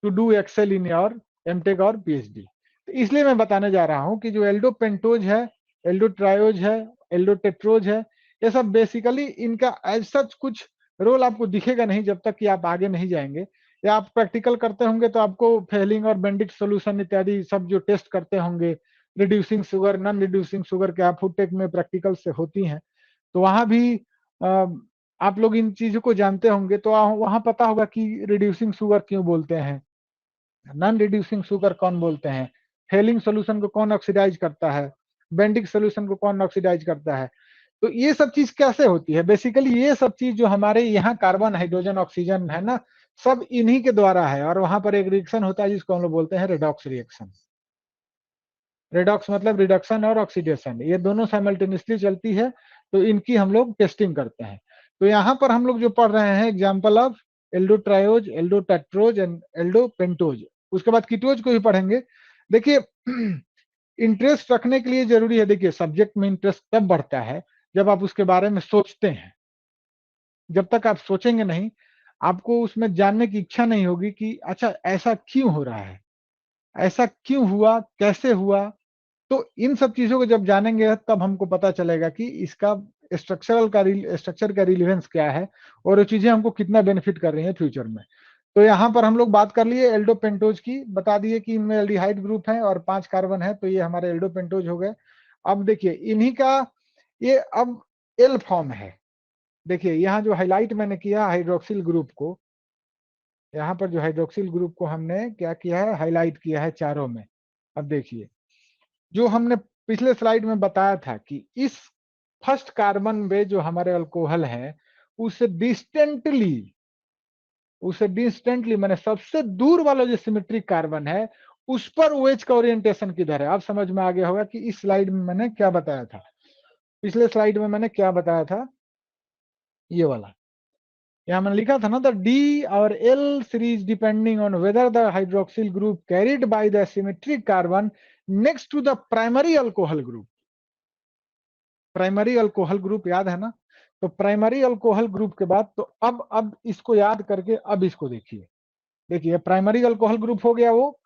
to do excel in your MTech और पीएचडी। तो इसलिए मैं बताने जा रहा हूं कि जो एल्डोपेंटोज है, एल्डोट्रायोज है, एल्डोटेट्रोज है, ये सब बेसिकली इनका एज सच कुछ रोल आपको दिखेगा नहीं जब तक कि आप आगे नहीं जाएंगे, या आप प्रैक्टिकल करते होंगे तो आपको फेलिंग और बेंडिक सोल्यूशन इत्यादि सब जो टेस्ट करते होंगे, reducing sugar, non reducing sugar, क्या फूड टेक में प्रैक्टिकल से होती हैं, तो वहां भी आप लोग इन चीजों को जानते होंगे, तो वहां पता होगा कि रिड्यूसिंग शुगर क्यों बोलते हैं, नॉन रिड्यूसिंग शुगर कौन बोलते हैं, फेलिंग सोल्यूशन को कौन ऑक्सीडाइज करता है, बेंडिक सोल्यूशन को कौन ऑक्सीडाइज करता है। तो ये सब चीज कैसे होती है, बेसिकली ये सब चीज जो हमारे यहाँ कार्बन, हाइड्रोजन, ऑक्सीजन है ना, सब इन्हीं के द्वारा है। और वहां पर एक रिएक्शन होता है जिसको हम लोग बोलते हैं रेडॉक्स रिएक्शन। रेडॉक्स मतलब रिडक्शन और ऑक्सीडेशन, ये दोनों साइमल्टेनियसली चलती है, तो इनकी हम लोग टेस्टिंग करते हैं। तो यहाँ पर हम लोग जो पढ़ रहे हैं एग्जाम्पल ऑफ एल्डोट्रायोज, एल्डोटेट्रोज एंड एल्डोपेंटोज, उसके बाद कीटोज को भी पढ़ेंगे। देखिए इंटरेस्ट रखने के लिए जरूरी है, देखिए सब्जेक्ट में इंटरेस्ट तब बढ़ता है जब आप उसके बारे में सोचते हैं। जब तक आप सोचेंगे नहीं, आपको उसमें जानने की इच्छा नहीं होगी कि अच्छा ऐसा क्यों हो रहा है, ऐसा क्यों हुआ, कैसे हुआ। तो इन सब चीजों को जब जानेंगे तब हमको पता चलेगा कि इसका स्ट्रक्चर का रिलेवेंस क्या है, और वो चीजें हमको कितना बेनिफिट कर रही हैं फ्यूचर में। तो यहाँ पर हम लोग बात कर लिए एल्डोपेंटोज की, बता दिए कि इनमें एल्डिहाइड ग्रुप है और 5 कार्बन है, तो ये हमारे एल्डोपेंटोज हो गए। अब देखिए इन्हीं का ये अब एल फॉर्म है। देखिए यहाँ जो हाईलाइट मैंने किया हाइड्रोक्सिल ग्रुप को, यहाँ पर जो हाइड्रोक्सिल ग्रुप को हमने क्या किया है, हाईलाइट किया है चारों में। अब देखिए जो हमने पिछले स्लाइड में बताया था कि इस फर्स्ट कार्बन पे जो हमारे अल्कोहल है उसे डिस्टेंटली मैंने सबसे दूर वाला जो सिमेट्रिक कार्बन है उस पर OH का ओरिएंटेशन किधर है। अब समझ में आ गया होगा कि इस स्लाइड में मैंने क्या बताया था। पिछले स्लाइड में मैंने क्या बताया था, ये वाला यहाँ मैंने लिखा था ना, द D और L series depending on whether the hydroxyl group carried by the symmetric carbon next to the primary alcohol group। Primary alcohol group याद है ना, तो प्राइमरी अल्कोहल ग्रुप के बाद तो अब इसको याद करके अब इसको देखिए प्राइमरी अल्कोहल ग्रुप हो गया वो,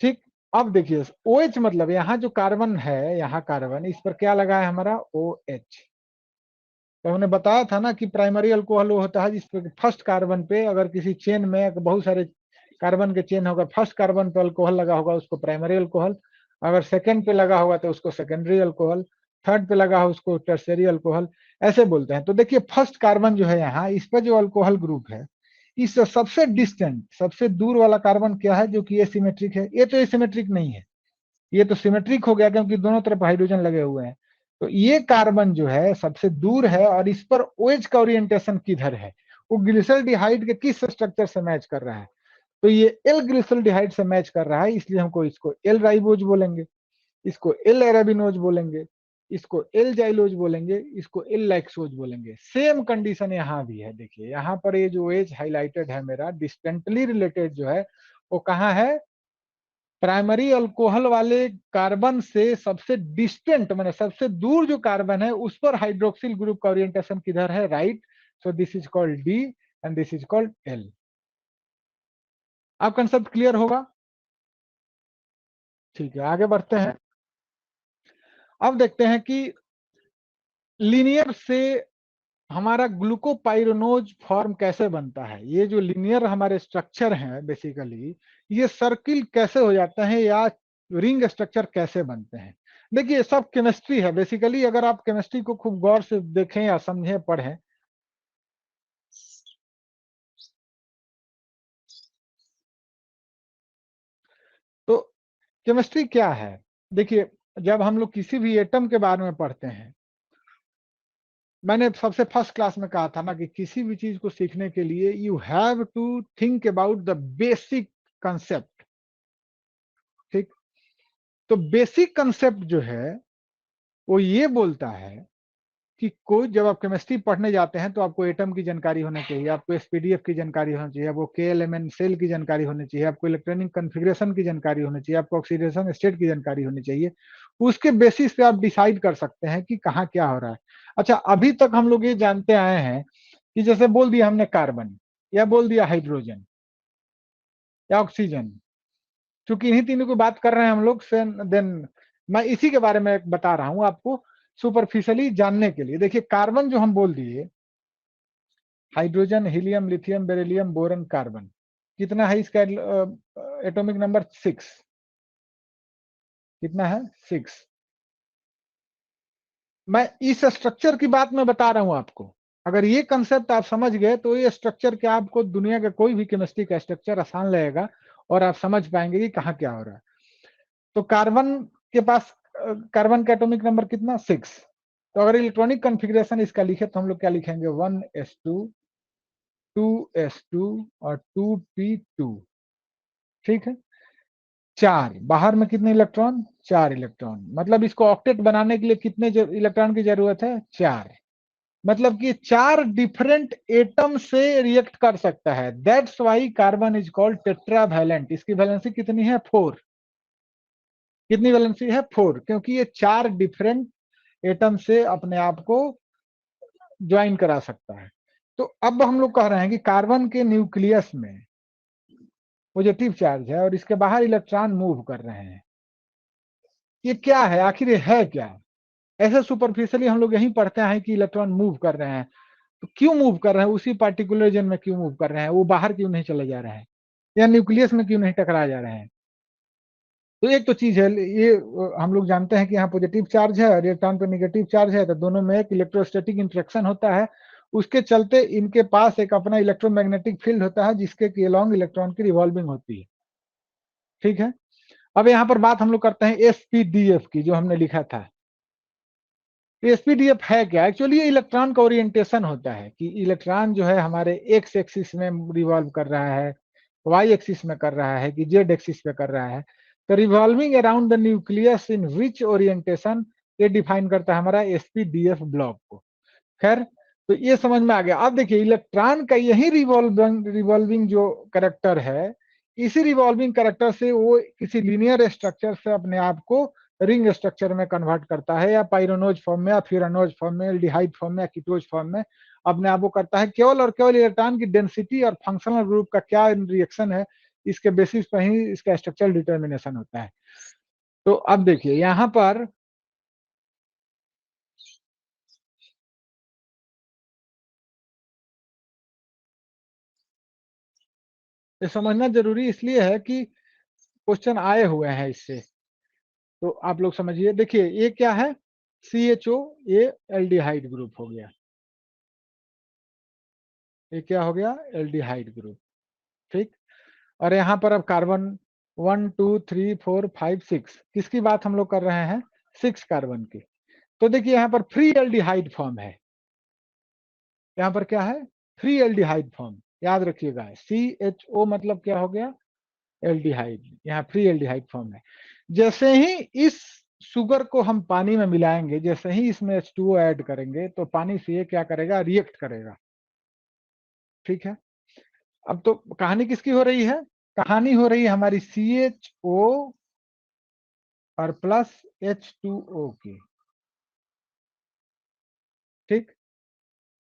ठीक। अब देखिए OH मतलब यहाँ जो कार्बन है, यहाँ कार्बन, इस पर क्या लगा है हमारा OH। तो हमने बताया था ना कि प्राइमरी अल्कोहल वो होता है जिस पे फर्स्ट कार्बन पे अगर किसी चेन में बहुत सारे कार्बन के चेन होगा, फर्स्ट कार्बन पे अल्कोहल लगा होगा उसको प्राइमरी अल्कोहल, अगर सेकंड पे लगा होगा तो उसको सेकेंडरी अल्कोहल, थर्ड पे लगा हो उसको टर्शियरी अल्कोहल, ऐसे बोलते हैं। तो देखिए फर्स्ट कार्बन जो है यहाँ, इस पर जो अल्कोहल ग्रुप है, इस सबसे डिस्टेंट सबसे दूर वाला कार्बन क्या है जो कि एसिमेट्रिक है। ये तो एसिमेट्रिक नहीं है, ये तो सिमेट्रिक हो गया क्योंकि दोनों तरफ हाइड्रोजन लगे हुए हैं। तो ये कार्बन जो है सबसे दूर है और इस पर OH का ओरिएंटेशन किधर है, वो ग्लिसरॉल्डिहाइड के किस स्ट्रक्चर से मैच कर रहा है। तो ये एल ग्लिसरॉल्डिहाइड से मैच कर रहा है, इसलिए हमको इसको एल राइबोज बोलेंगे, इसको एल एराबिनोज बोलेंगे, इसको एल जाइलोज बोलेंगे, इसको एल लैक्सोज बोलेंगे। सेम कंडीशन यहाँ भी है। देखिए यहाँ पर ये जो OH हाईलाइटेड है मेरा डिस्टेंटली रिलेटेड जो है वो कहाँ है, प्राइमरी अल्कोहल वाले कार्बन से सबसे डिस्टेंट माने सबसे दूर जो कार्बन है उस पर हाइड्रोक्सिल ग्रुप का ओरिएंटेशन किधर है, right. So this is called D and this is called L. अब कंसेप्ट क्लियर होगा, ठीक है आगे बढ़ते हैं। अब देखते हैं कि लीनियर से हमारा ग्लूकोपाइरोनोज फॉर्म कैसे बनता है। ये जो लीनियर हमारे स्ट्रक्चर हैं बेसिकली, ये सर्किल कैसे हो जाते हैं या रिंग स्ट्रक्चर कैसे बनते हैं। देखिए सब केमिस्ट्री है बेसिकली, अगर आप केमिस्ट्री को खूब गौर से देखें या समझें पढ़ें तो केमिस्ट्री क्या है। देखिए जब हम लोग किसी भी एटम के बारे में पढ़ते हैं, मैंने सबसे फर्स्ट क्लास में कहा था ना कि किसी भी चीज को सीखने के लिए you have to think about the basic concept, ठीक। तो बेसिक कंसेप्ट जो है वो ये बोलता है कि कोई जब आप केमिस्ट्री पढ़ने जाते हैं तो आपको एटम की जानकारी होनी चाहिए, आपको एसपीडीएफ की जानकारी होनी चाहिए, आपको केएलएमएन सेल की जानकारी होनी चाहिए, आपको इलेक्ट्रॉनिक कॉन्फ़िगरेशन की जानकारी होनी चाहिए, आपको ऑक्सीडेशन स्टेट की जानकारी होनी चाहिए। उसके बेसिस पे आप डिसाइड कर सकते हैं कि कहाँ क्या हो रहा है। अच्छा अभी तक हम लोग ये जानते आए हैं कि जैसे बोल दिया हमने कार्बन या बोल दिया हाइड्रोजन या ऑक्सीजन, क्योंकि इन्हीं तीनों की बात कर रहे हैं हम लोग से, देन मैं इसी के बारे में बता रहा हूं आपको सुपरफिशियली जानने के लिए। देखिए कार्बन जो हम बोल दिए, hydrogen helium lithium beryllium boron carbon, कितना है इसका एटॉमिक नंबर 6, कितना है 6। मैं इस स्ट्रक्चर की बात मैं बता रहा हूं आपको, अगर ये कंसेप्ट आप समझ गए तो ये स्ट्रक्चर क्या आपको दुनिया का कोई भी केमिस्ट्री का स्ट्रक्चर आसान लगेगा और आप समझ पाएंगे कि कहाँ क्या हो रहा है। तो कार्बन के पास कार्बन का एटॉमिक नंबर कितना 6। तो अगर इलेक्ट्रॉनिक कॉन्फ़िगरेशन इसका लिखे तो हम लोग क्या लिखेंगे 1s2 2s2 और 2p2, ठीक है। 4 बाहर में कितने इलेक्ट्रॉन, 4 इलेक्ट्रॉन, मतलब इसको ऑक्टेट बनाने के लिए कितने इलेक्ट्रॉन की जरूरत है 4, मतलब कि 4 डिफरेंट एटम से रिएक्ट कर सकता है। That's why carbon is called tetravalent. इसकी वैलेंसी कितनी है 4, कितनी वैलेंसी है 4, क्योंकि ये 4 डिफरेंट एटम से अपने आप को ज्वाइन करा सकता है। तो अब हम लोग कह रहे हैं कि कार्बन के न्यूक्लियस में पॉजिटिव चार्ज है और इसके बाहर इलेक्ट्रॉन मूव कर रहे हैं। ये क्या है आखिर, ये है क्या। ऐसे सुपरफिशियली हम लोग यही पढ़ते हैं कि इलेक्ट्रॉन मूव कर रहे हैं, तो क्यों मूव कर रहे हैं, उसी पार्टिकुलर रीजन में क्यों मूव कर रहे हैं, वो बाहर क्यों नहीं चले जा रहे हैं या न्यूक्लियस में क्यों नहीं टकरा जा रहे हैं। तो एक तो चीज है ये, हम लोग जानते हैं कि यहाँ पॉजिटिव चार्ज है और इलेक्ट्रॉन पे नेगेटिव चार्ज है, तो दोनों में एक इलेक्ट्रोस्टैटिक इंटरेक्शन होता है। उसके चलते इनके पास एक अपना इलेक्ट्रोमैग्नेटिक फील्ड होता है जिसके अलोंग इलेक्ट्रॉन की रिवॉल्विंग होती है, ठीक है। अब यहाँ पर बात हम लोग करते हैं एसपीडीएफ की, जो हमने लिखा था। एसपीडीएफ है क्या? एक्चुअली ये इलेक्ट्रॉन का ओरिएंटेशन होता है कि इलेक्ट्रॉन जो है हमारे एक्स एक्सिस में रिवॉल्व कर रहा है, वाई एक्सिस में कर रहा है कि जेड एक्सिस पे कर रहा है। तो revolving around the nucleus in which orientation, ये डिफाइन करता है हमारा एसपीडीएफ ब्लॉक को। खैर, तो ये समझ में आ गया। अब देखिए इलेक्ट्रॉन का यही रिवॉल्विंग जो करेक्टर है, इसी रिवॉल्विंग करेक्टर से वो किसी लीनियर स्ट्रक्चर से अपने आप को रिंग स्ट्रक्चर में कन्वर्ट करता है, या पाइरोनोज फॉर्म में, या फ्यूरानोज फॉर्म में, एल्डिहाइड फॉर्म में, या कीटोज फॉर्म में अपने आप को करता है। केवल और केवल इलेक्ट्रॉन की डेंसिटी और फंक्शनल ग्रुप का क्या रिएक्शन है, इसके बेसिस पर ही इसका स्ट्रक्चरल डिटर्मिनेशन होता है। तो अब देखिए यहाँ पर ये समझना जरूरी इसलिए है कि क्वेश्चन आए हुए हैं इससे, तो आप लोग समझिए। देखिए ये क्या है, CHO, ये एल्डिहाइड ग्रुप हो गया। ये क्या हो गया? Aldehyde group. ठीक। और यहाँ पर अब कार्बन 1 2 3 4 5 6, किसकी बात हम लोग कर रहे हैं? 6 कार्बन की। तो देखिए यहाँ पर फ्री एल्डिहाइड फॉर्म है। यहाँ पर क्या है? Free aldehyde form. याद रखिएगा, CHO मतलब क्या हो गया? एल्डिहाइड। यहाँ फ्री एल्डिहाइड फॉर्म है। जैसे ही इस शुगर को हम पानी में मिलाएंगे, जैसे ही इसमें H2O ऐड करेंगे, तो पानी से ये क्या करेगा? रिएक्ट करेगा। ठीक है। अब तो कहानी किसकी हो रही है? कहानी हो रही है हमारी CHO और प्लस H2O की। ठीक।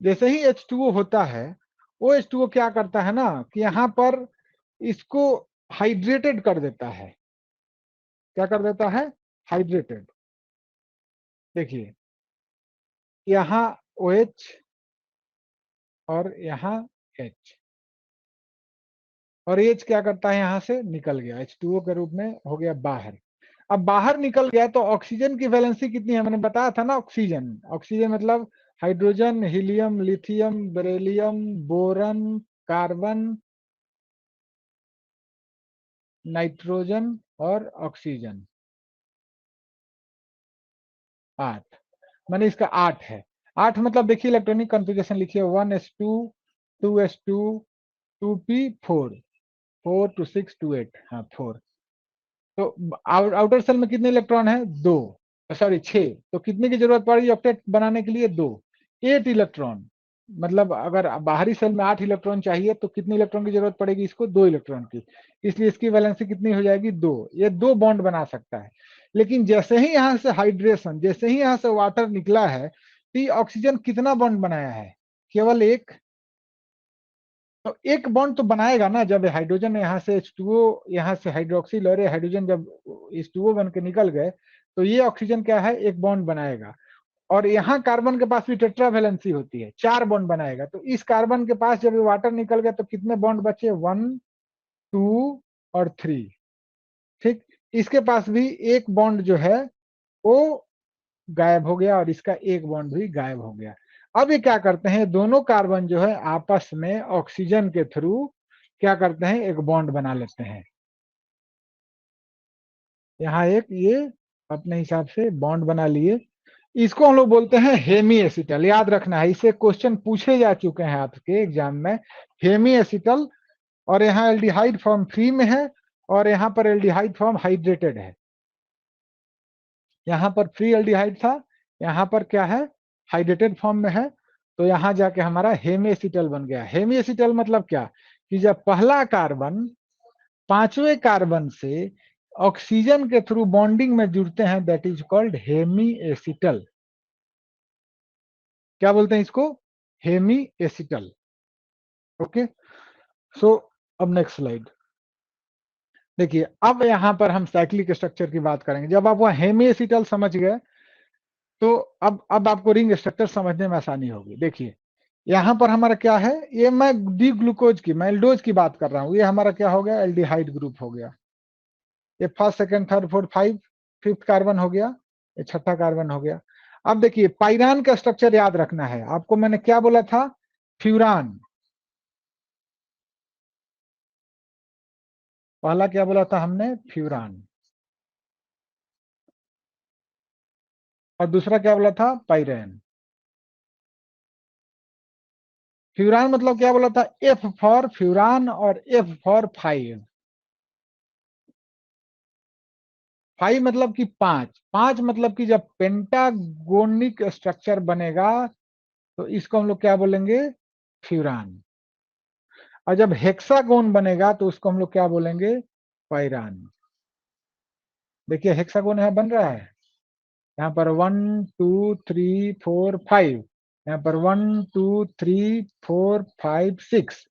जैसे ही H2O होता है, वो H2O क्या करता है ना कि यहाँ पर इसको हाइड्रेटेड कर देता है। क्या कर देता है? हाइड्रेटेड। देखिए यहाँ OH और यहाँ H, और H क्या करता है? यहाँ से निकल गया, H2O के रूप में हो गया बाहर। अब बाहर निकल गया तो ऑक्सीजन की वैलेंसी कितनी है? मैंने बताया था ना, ऑक्सीजन, ऑक्सीजन मतलब hydrogen, helium, lithium, beryllium, boron, carbon, nitrogen और ऑक्सीजन। 8, मैंने इसका 8 है। 8 मतलब देखिए इलेक्ट्रॉनिक कॉन्फ़िगरेशन लिखिए, 1s2 2s2 2p4, 4 to 6 to 8, हाँ 4। तो आउटर सेल में कितने इलेक्ट्रॉन है? 2, सॉरी 6। तो कितने की जरूरत पड़ेगी ऑक्टेट बनाने के लिए? 2, 8 इलेक्ट्रॉन। मतलब अगर बाहरी सेल में 8 इलेक्ट्रॉन चाहिए तो कितने इलेक्ट्रॉन की जरूरत पड़ेगी? इसको 2 इलेक्ट्रॉन की। इसलिए इसकी वैलेंसी कितनी हो जाएगी? 2। ये 2 बॉन्ड बना सकता है। लेकिन जैसे ही यहाँ से हाइड्रेशन, जैसे ही यहाँ से वाटर निकला है, तो ऑक्सीजन कितना बॉन्ड बनाया है? केवल एक। तो एक बॉन्ड तो बनाएगा ना, जब हाइड्रोजन यहाँ से H2O, यहाँ से हाइड्रोक्सिल और हाइड्रोजन जब H2O बन के निकल गए, तो ये ऑक्सीजन क्या है? एक बॉन्ड बनाएगा। और यहाँ कार्बन के पास भी टेट्रा वैलेंसी होती है, 4 बॉन्ड बनाएगा। तो इस कार्बन के पास जब वाटर निकल गया तो कितने बॉन्ड बचे? 1 2 और 3। ठीक। इसके पास भी एक बॉन्ड जो है वो गायब हो गया, और इसका एक बॉन्ड भी गायब हो गया। अब ये क्या करते हैं? दोनों कार्बन जो है आपस में ऑक्सीजन के थ्रू क्या करते हैं? एक बॉन्ड बना लेते हैं। यहाँ एक ये अपने हिसाब से बॉन्ड बना लिए। इसको हम लोग बोलते हैं हेमी एसिटल। याद रखना है, इसे क्वेश्चन पूछे जा चुके हैं आपके एग्जाम में, हेमी एसिटल। और यहाँ एल्डिहाइड फॉर्म फ्री में है, और यहाँ पर एल्डिहाइड फॉर्म हाइड्रेटेड है। यहाँ पर फ्री एल्डिहाइड था, यहाँ पर क्या है? हाइड्रेटेड फॉर्म में है। तो यहाँ जाके हमारा हेमी एसिटल बन गया। हेमी एसिटल मतलब क्या? कि जब पहला कार्बन पांचवें कार्बन से ऑक्सीजन के थ्रू बॉन्डिंग में जुड़ते हैं, that is called hemiacetal. क्या बोलते हैं इसको? Hemy acetal. ओके। सो अब नेक्स्ट स्लाइड देखिए। अब यहाँ पर हम साइक्लिक स्ट्रक्चर की बात करेंगे। जब आप वह हेमी एसिटल समझ गए, तो अब आपको रिंग स्ट्रक्चर समझने में आसानी होगी। देखिए यहाँ पर हमारा क्या है? ये मैं डी ग्लूकोज की, मैं एल्डोज की बात कर रहा हूँ। ये हमारा क्या हो गया? एल्डिहाइड ग्रुप हो गया। ये first second third fourth 5, 5th carbon हो गया। ये छठा कार्बन हो गया। अब देखिए पाइरान का स्ट्रक्चर याद रखना है आपको। मैंने क्या बोला था? फ्यूरान। पहला क्या बोला था हमने? फ्यूरान। और दूसरा क्या बोला था? पाइरेन। फ्यूरान मतलब क्या बोला था? एफ फॉर फ्यूरान और एफ फॉर फाइव। फाइव मतलब कि पांच, पांच मतलब कि जब पेंटागोनिक स्ट्रक्चर बनेगा तो इसको हम लोग क्या बोलेंगे? फ्यूरान। और जब हेक्सागोन बनेगा तो उसको हम लोग क्या बोलेंगे? पाइरान। देखिए हेक्सागोन यहाँ बन रहा है, यहाँ पर 1 2 3 4 5, यहाँ पर 1 2 3 4 5 6।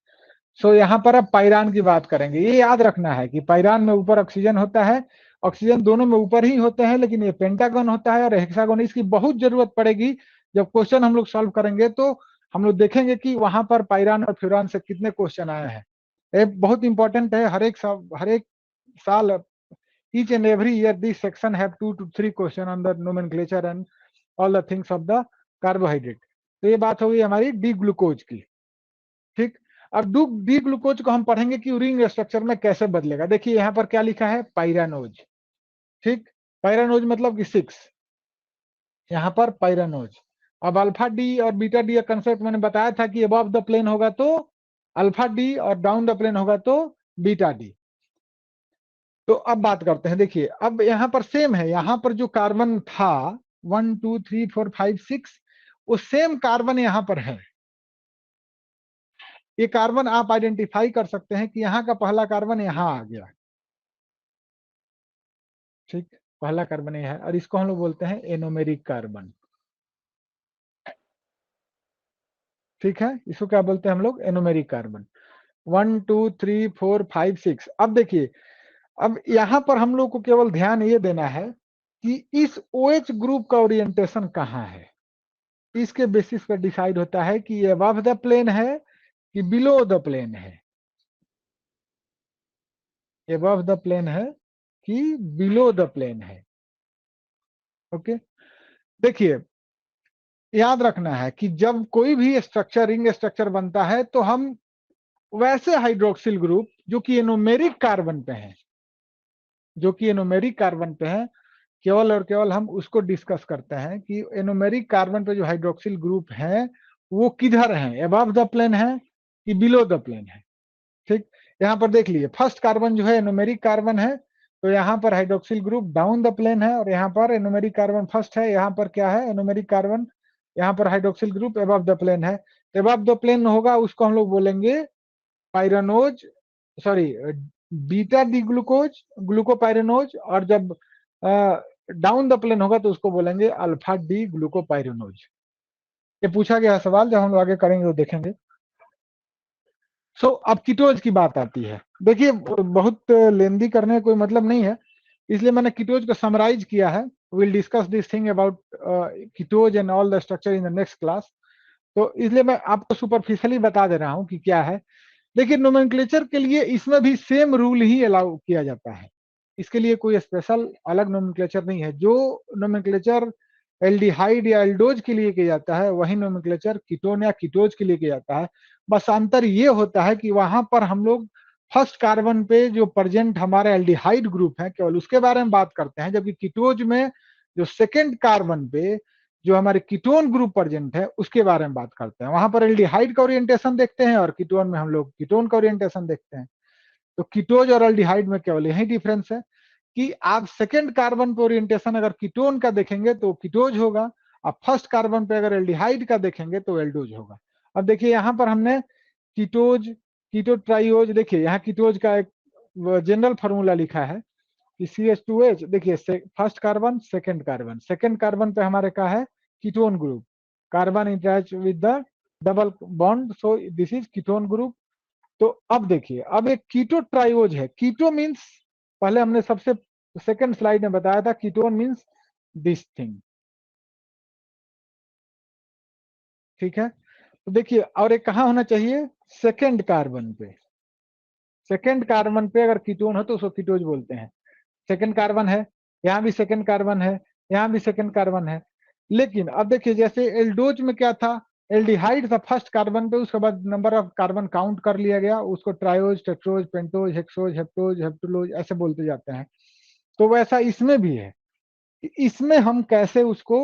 सो यहाँ पर अब पाइरान की बात करेंगे। ये याद रखना है कि पाइरान में ऊपर ऑक्सीजन होता है, ऑक्सीजन दोनों में ऊपर ही होते हैं, लेकिन ये पेंटागन होता है और हेक्सागन। इसकी बहुत जरूरत पड़ेगी जब क्वेश्चन हम लोग सॉल्व करेंगे, तो हम लोग देखेंगे कि वहां पर पाइरान और फ्यूरान से कितने क्वेश्चन आए हैं। ये बहुत इंपॉर्टेंट है। हर एक साल, each and every year this section have 2 to 3 question on the nomenclature and all the things of the carbohydrate। तो ये बात हो गई हमारी डी ग्लूकोज की। ठीक। अब डी ग्लूकोज को हम पढ़ेंगे कि रिंग स्ट्रक्चर में कैसे बदलेगा। देखिए यहाँ पर क्या लिखा है? पाइरानोज। ठीक। पाइरानोज मतलब कि 6, यहाँ पर पाइरानोज। अब अल्फा डी और बीटा डी का कंसेप्ट मैंने बताया था कि अबव द प्लेन होगा तो अल्फा डी और डाउन द प्लेन होगा तो बीटा डी। तो अब बात करते हैं। देखिए अब यहाँ पर सेम है, यहाँ पर जो कार्बन था 1 2 3 4 5 6, वो सेम कार्बन यहाँ पर है। ये कार्बन आप आइडेंटिफाई कर सकते हैं कि यहाँ का पहला कार्बन यहाँ आ गया। ठीक, पहला कार्बन यह है और इसको हम लोग बोलते हैं एनोमेरिक कार्बन। ठीक है, इसको क्या बोलते हैं हम लोग? Anomeric carbon. 1 2 3 4 5 6। अब देखिए, अब यहाँ पर हम लोग को केवल ध्यान ये देना है कि इस OH ग्रुप का ओरिएंटेशन कहाँ है। इसके बेसिस पर डिसाइड होता है कि ये अबव द प्लेन है कि बिलो द प्लेन है। अबव द प्लेन है कि बिलो द प्लेन है। ओके, देखिए याद रखना है कि जब कोई भी स्ट्रक्चर, रिंग स्ट्रक्चर बनता है तो हम वैसे हाइड्रोक्सिल ग्रुप जो कि एनोमेरिक कार्बन पे हैं, जो कि एनोमेरिक कार्बन पे है, केवल और केवल हम उसको डिस्कस करते हैं कि एनोमेरिक कार्बन पे जो हाइड्रोक्सिल ग्रुप है वो किधर है, अबव द प्लेन है कि बिलो द प्लेन है। ठीक, यहाँ पर देख लीजिए फर्स्ट कार्बन जो है एनोमेरिक कार्बन है, तो यहाँ पर hydroxyl group down the plane है, और यहाँ पर एनोमेरिक कार्बन फर्स्ट है, यहाँ पर क्या है? Anomeric carbon. यहाँ पर hydroxyl group above the plane है, तो अबव द प्लेन होगा उसको हम लोग बोलेंगे pyranose, sorry beta D glucose, glucopyranose. और जब डाउन द प्लेन होगा तो उसको बोलेंगे अल्फा डी ग्लूकोपाइरानोज। ये पूछा गया सवाल, जब हम लोग आगे करेंगे वो देखेंगे। सो अब कीटोज की बात आती है। देखिए बहुत लेंदी करने का कोई मतलब नहीं है, इसलिए मैंने कीटोज को समराइज किया है। Will discuss this thing about कीटोज and all the structure in the next class. तो इसलिए मैं आपको सुपरफिशियली बता दे रहा हूं कि क्या है। देखिए नोमेनक्लेचर के लिए इसमें भी सेम रूल ही अलाउ किया जाता है, इसके लिए कोई स्पेशल अलग नोमेनक्लेचर नहीं है। जो नोमेनक्लेचर एल्डिहाइड या एल्डोज के लिए किया जाता है वही नोमेनक्लेचर कीटोन या कीटोज के लिए किया जाता है। बस अंतर ये होता है कि वहां पर हम लोग फर्स्ट कार्बन पे जो प्रेजेंट हमारे एल्डिहाइड ग्रुप है केवल उसके बारे में बात करते हैं, जबकि कीटोज में जो सेकेंड कार्बन पे जो हमारे कीटोन ग्रुप प्रेजेंट है उसके बारे में बात करते हैं। वहां पर एल्डिहाइड का ओरिएंटेशन देखते हैं और कीटोन में हम लोग कीटोन का ओरिएंटेशन देखते हैं। तो कीटोज और एल्डिहाइड में केवल यही डिफरेंस है कि आप सेकेंड कार्बन पे ओरिएंटेशन अगर कीटोन का देखेंगे तो कीटोज होगा, आप फर्स्ट कार्बन पे अगर एल्डिहाइड का देखेंगे तो एल्डोज होगा। अब देखिए यहाँ पर हमने कीटोज, कीटो ट्राइओज, देखिए यहाँ कीटोज का एक जनरल फॉर्मूला लिखा है कि CH2H। देखिए फर्स्ट कार्बन सेकेंड कार्बन पे हमारे का है ketone group, carbon interact with the double bond, so this is ketone group. तो अब देखिए अब एक कीटो ट्राइओज है। कीटो मीन्स, पहले हमने सबसे सेकंड स्लाइड में बताया था, कीटोन मीन्स दिस थिंग। ठीक है, तो देखिए और एक कहाँ होना चाहिए? सेकेंड कार्बन पे। सेकेंड कार्बन पे अगर कीटोन हो तो उसको कीटोज बोलते हैं। सेकेंड कार्बन है, यहाँ भी सेकेंड कार्बन है, यहाँ भी सेकेंड कार्बन है। लेकिन अब देखिए जैसे एल्डोज में क्या था? एल्डिहाइड था फर्स्ट कार्बन पे, उसके बाद नंबर ऑफ कार्बन काउंट कर लिया गया, उसको triose, tetrose, pentose, hexose, heptose, heptulose ऐसे बोलते जाते हैं। तो वैसा इसमें भी है। इसमें हम कैसे उसको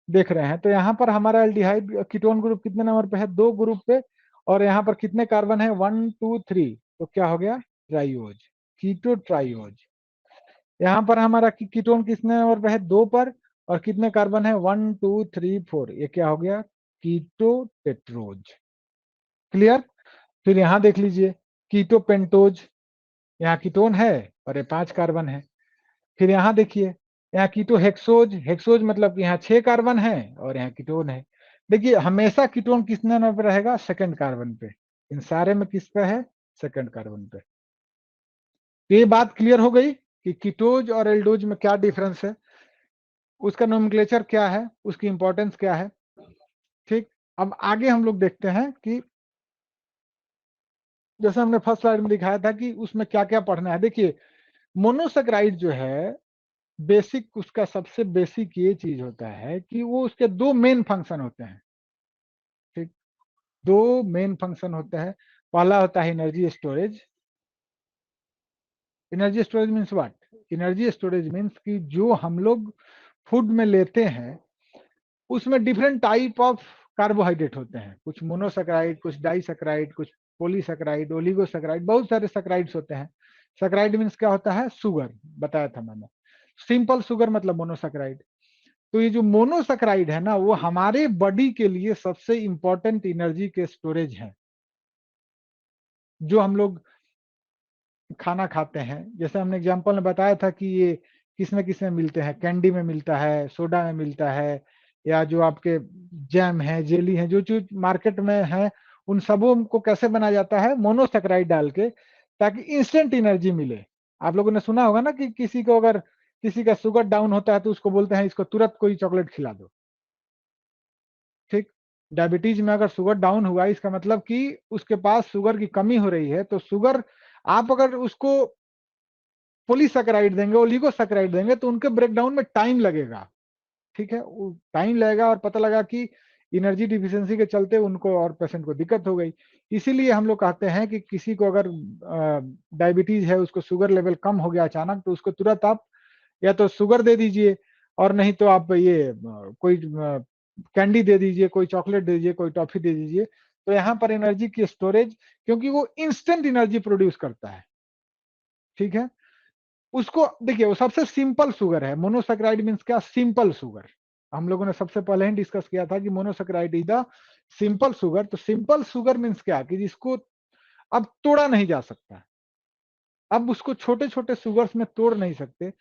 देख रहे हैं। तो यहाँ पर हमारा एल्डिहाइड कीटोन ग्रुप कितने नंबर पे है, 2 ग्रुप पे, और यहाँ पर कितने कार्बन है, 1 2 3, तो क्या हो गया, ट्राइओज, कीटो ट्राइओज। यहाँ पर हमारा कीटोन कितने नंबर पे है, 2 पर, और कितने कार्बन है, 1 2 3 4, ये क्या हो गया, कीटो टेट्रोज। क्लियर। फिर यहाँ देख लीजिए, कीटो पेंटोज, यहाँ कीटोन है और ये 5 कार्बन है। फिर यहाँ देखिए, यहाँ कीटो हेक्सोज, हेक्सोज मतलब कि यहाँ 6 कार्बन है और यहाँ कीटोन है। देखिए हमेशा कीटोन किस नंबर पे रहेगा, सेकंड कार्बन पे। इन सारे में किस पे है, सेकंड कार्बन पे। तो ये बात क्लियर हो गई कि कीटोज और एल्डोज में क्या डिफरेंस है, उसका नोमेनक्लेचर क्या है, उसकी इंपॉर्टेंस क्या है। ठीक, अब आगे हम लोग देखते हैं कि जैसे हमने फर्स्ट स्लाइड में दिखाया था कि उसमें क्या क्या पढ़ना है। देखिए मोनोसेक्राइड जो है, बेसिक उसका सबसे बेसिक ये चीज होता है कि वो उसके 2 मेन फंक्शन होते हैं। ठीक, 2 मेन फंक्शन होते हैं। पहला होता है energy storage. Energy storage means what, energy storage means कि जो हम लोग फूड में लेते हैं उसमें डिफरेंट टाइप ऑफ कार्बोहाइड्रेट होते हैं, कुछ मोनोसेक्राइड, कुछ डाइसेक्राइड, कुछ पॉलीसेक्राइड, ओलिगोसेक्राइड, बहुत सारे सेक्राइड्स होते हैं। सेक्राइड मीन्स क्या होता है, शुगर, बताया था मैंने। सिंपल शुगर मतलब मोनोसेक्राइड। तो ये जो मोनोसेक्राइड है ना, वो हमारे बॉडी के लिए सबसे इंपॉर्टेंट एनर्जी के स्टोरेज है। जो हम लोग खाना खाते हैं, जैसे हमने एग्जांपल में बताया था कि ये किस में मिलते हैं, कैंडी में मिलता है, सोडा में मिलता है, या जो आपके जैम है, जेली है, जो चीज मार्केट में है, उन सबों को कैसे बनाया जाता है, मोनोसेक्राइड डाल के, ताकि इंस्टेंट एनर्जी मिले। आप लोगों ने सुना होगा ना कि किसी को अगर किसी का शुगर डाउन होता है तो उसको बोलते हैं इसको तुरंत कोई चॉकलेट खिला दो। ठीक, डायबिटीज में अगर शुगर डाउन हुआ, इसका मतलब कि उसके पास शुगर की कमी हो रही है, तो शुगर आप अगर उसको पॉलीसैकेराइड देंगे, ओलिगोसैकेराइड देंगे, तो उनके ब्रेकडाउन में टाइम लगेगा। ठीक है, टाइम लगेगा और पता लगा कि एनर्जी डिफिशियंसी के चलते उनको और पेशेंट को दिक्कत हो गई। इसीलिए हम लोग कहते हैं कि किसी को अगर डायबिटीज है, उसको शुगर लेवल कम हो गया अचानक, तो उसको तुरंत आप या तो शुगर दे दीजिए, और नहीं तो आप ये कोई कैंडी दे दीजिए, कोई चॉकलेट दे दीजिए, कोई टॉफी दे दीजिए। तो यहाँ पर एनर्जी की स्टोरेज, क्योंकि वो इंस्टेंट एनर्जी प्रोड्यूस करता है। ठीक है, उसको देखिए, वो सबसे सिंपल शुगर है। मोनोसेक्राइड मीन्स क्या, सिंपल शुगर। हम लोगों ने सबसे पहले ही डिस्कस किया था कि monosaccharide is the simple sugar. तो सिंपल शुगर मीन्स क्या, कि जिसको अब तोड़ा नहीं जा सकता, अब उसको छोटे छोटे शुगर्स में तोड़ नहीं सकते,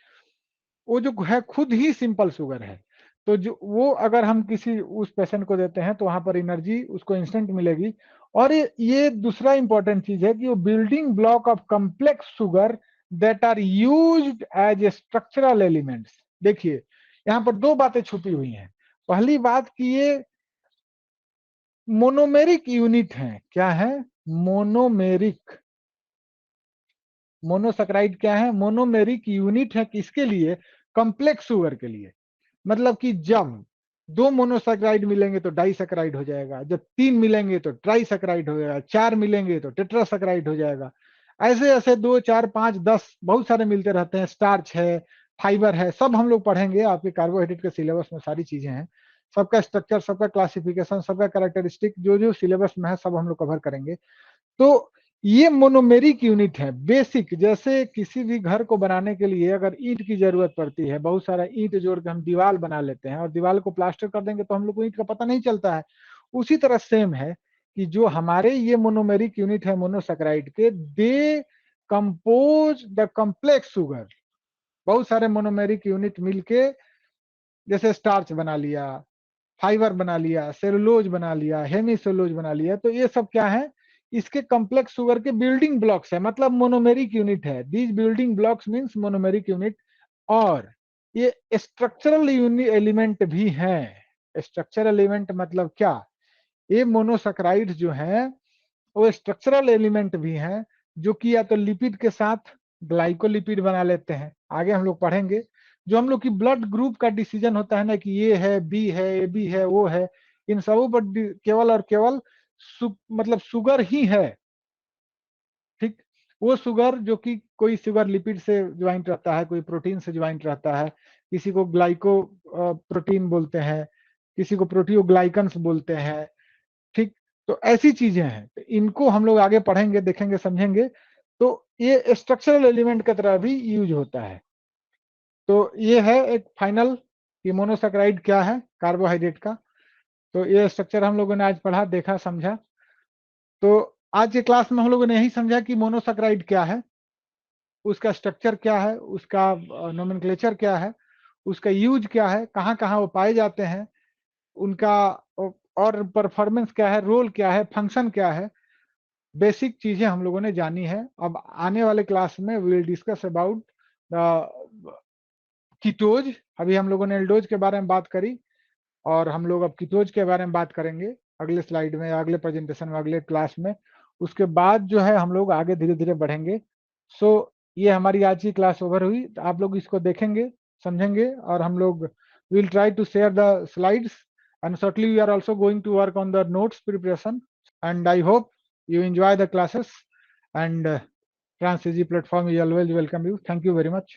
वो जो है खुद ही सिंपल शुगर है। तो जो वो अगर हम किसी उस पेशेंट को देते हैं तो वहां पर एनर्जी उसको इंस्टेंट मिलेगी। और ये दूसरा इंपॉर्टेंट चीज है कि वो building block of complex sugar that are used as a structural elements. देखिए यहाँ पर 2 बातें छुपी हुई हैं। पहली बात कि ये मोनोमेरिक यूनिट है। क्या है, मोनोमेरिक। मोनोसेक्राइड क्या है, मोनोमेरिक यूनिट है। किसके लिए, कॉम्प्लेक्स शुगर के लिए। मतलब कि जब 2 मोनोसेक्राइड मिलेंगे तो डाइसेक्राइड हो जाएगा, जब 3 मिलेंगे तो ट्राइसेक्राइड हो जाएगा, 4 मिलेंगे तो टेट्रासेक्राइड हो जाएगा। ऐसे ऐसे 2 4 5 10 बहुत सारे मिलते रहते हैं। स्टार्च है, फाइबर है, सब हम लोग पढ़ेंगे। आपके कार्बोहाइड्रेट के सिलेबस में सारी चीजें हैं। सबका स्ट्रक्चर, सबका क्लासिफिकेशन, सबका कैरेक्टरिस्टिक, जो जो सिलेबस में है सब हम लोग कवर करेंगे। तो ये मोनोमेरिक यूनिट है, बेसिक। जैसे किसी भी घर को बनाने के लिए अगर ईंट की जरूरत पड़ती है, बहुत सारा ईंट जोड़ के हम दीवार बना लेते हैं, और दीवार को प्लास्टर कर देंगे तो हम लोग को ईंट का पता नहीं चलता है। उसी तरह सेम है कि जो हमारे ये मोनोमेरिक यूनिट है मोनोसेक्राइड के, दे कंपोज द कॉम्प्लेक्स शुगर। बहुत सारे मोनोमेरिक यूनिट मिलके जैसे स्टार्च बना लिया, फाइबर बना लिया, सेलुलोज बना लिया, हेमी सेलुलोज बना लिया। तो ये सब क्या है, इसके कॉम्प्लेक्स शुगर के बिल्डिंग ब्लॉक्स है, मतलब मोनोमेरिक यूनिट है। These building blocks means monomeric unit. और ये स्ट्रक्चरल एलिमेंट भी है। स्ट्रक्चरल एलिमेंट मतलब क्या, ये मोनोसेक्राइड्स जो है वो स्ट्रक्चरल एलिमेंट भी हैं, जो कि या तो लिपिड के साथ ग्लाइकोलिपिड बना लेते हैं, आगे हम लोग पढ़ेंगे। जो हम लोग की ब्लड ग्रुप का डिसीजन होता है ना, कि ये है, बी है, ए बी है, वो है, इन सबों पर केवल और केवल मतलब शुगर ही है। ठीक, वो शुगर जो कि कोई शुगर लिपिड से ज्वाइंट रहता है, कोई प्रोटीन से ज्वाइंट रहता है, किसी को ग्लाइको प्रोटीन बोलते हैं, किसी को प्रोटियोग्लाइकन्स बोलते हैं, ठीक। तो ऐसी चीजें हैं, तो इनको हम लोग आगे पढ़ेंगे, देखेंगे, समझेंगे। तो ये स्ट्रक्चरल एलिमेंट की तरह भी यूज होता है। तो ये है एक फाइनल कि मोनोसैकेराइड क्या है कार्बोहाइड्रेट का। तो ये स्ट्रक्चर हम लोगों ने आज पढ़ा, देखा, समझा। तो आज के क्लास में हम लोगों ने यही समझा कि मोनोसैकेराइड क्या है, उसका स्ट्रक्चर क्या है, उसका नोमेनक्लेचर क्या है, उसका यूज क्या है, कहाँ कहाँ वो पाए जाते हैं, उनका और परफॉर्मेंस क्या है, रोल क्या है, फंक्शन क्या है, बेसिक चीजें हम लोगों ने जानी है। अब आने वाले क्लास में we will discuss about ketose. अभी हम लोगों ने एल्डोज के बारे में बात करी, और हम लोग अब कीटोज के बारे में बात करेंगे अगले स्लाइड में, अगले प्रेजेंटेशन में, अगले क्लास में। उसके बाद जो है हम लोग आगे धीरे धीरे बढ़ेंगे। सो ये हमारी आज की क्लास ओवर हुई। तो आप लोग इसको देखेंगे, समझेंगे, और हम लोग will try to share the slides, and shortly we are also going to work on the notes preparation. And I hope you enjoy the classes, and TransAG platform is always welcome you. Thank you very much.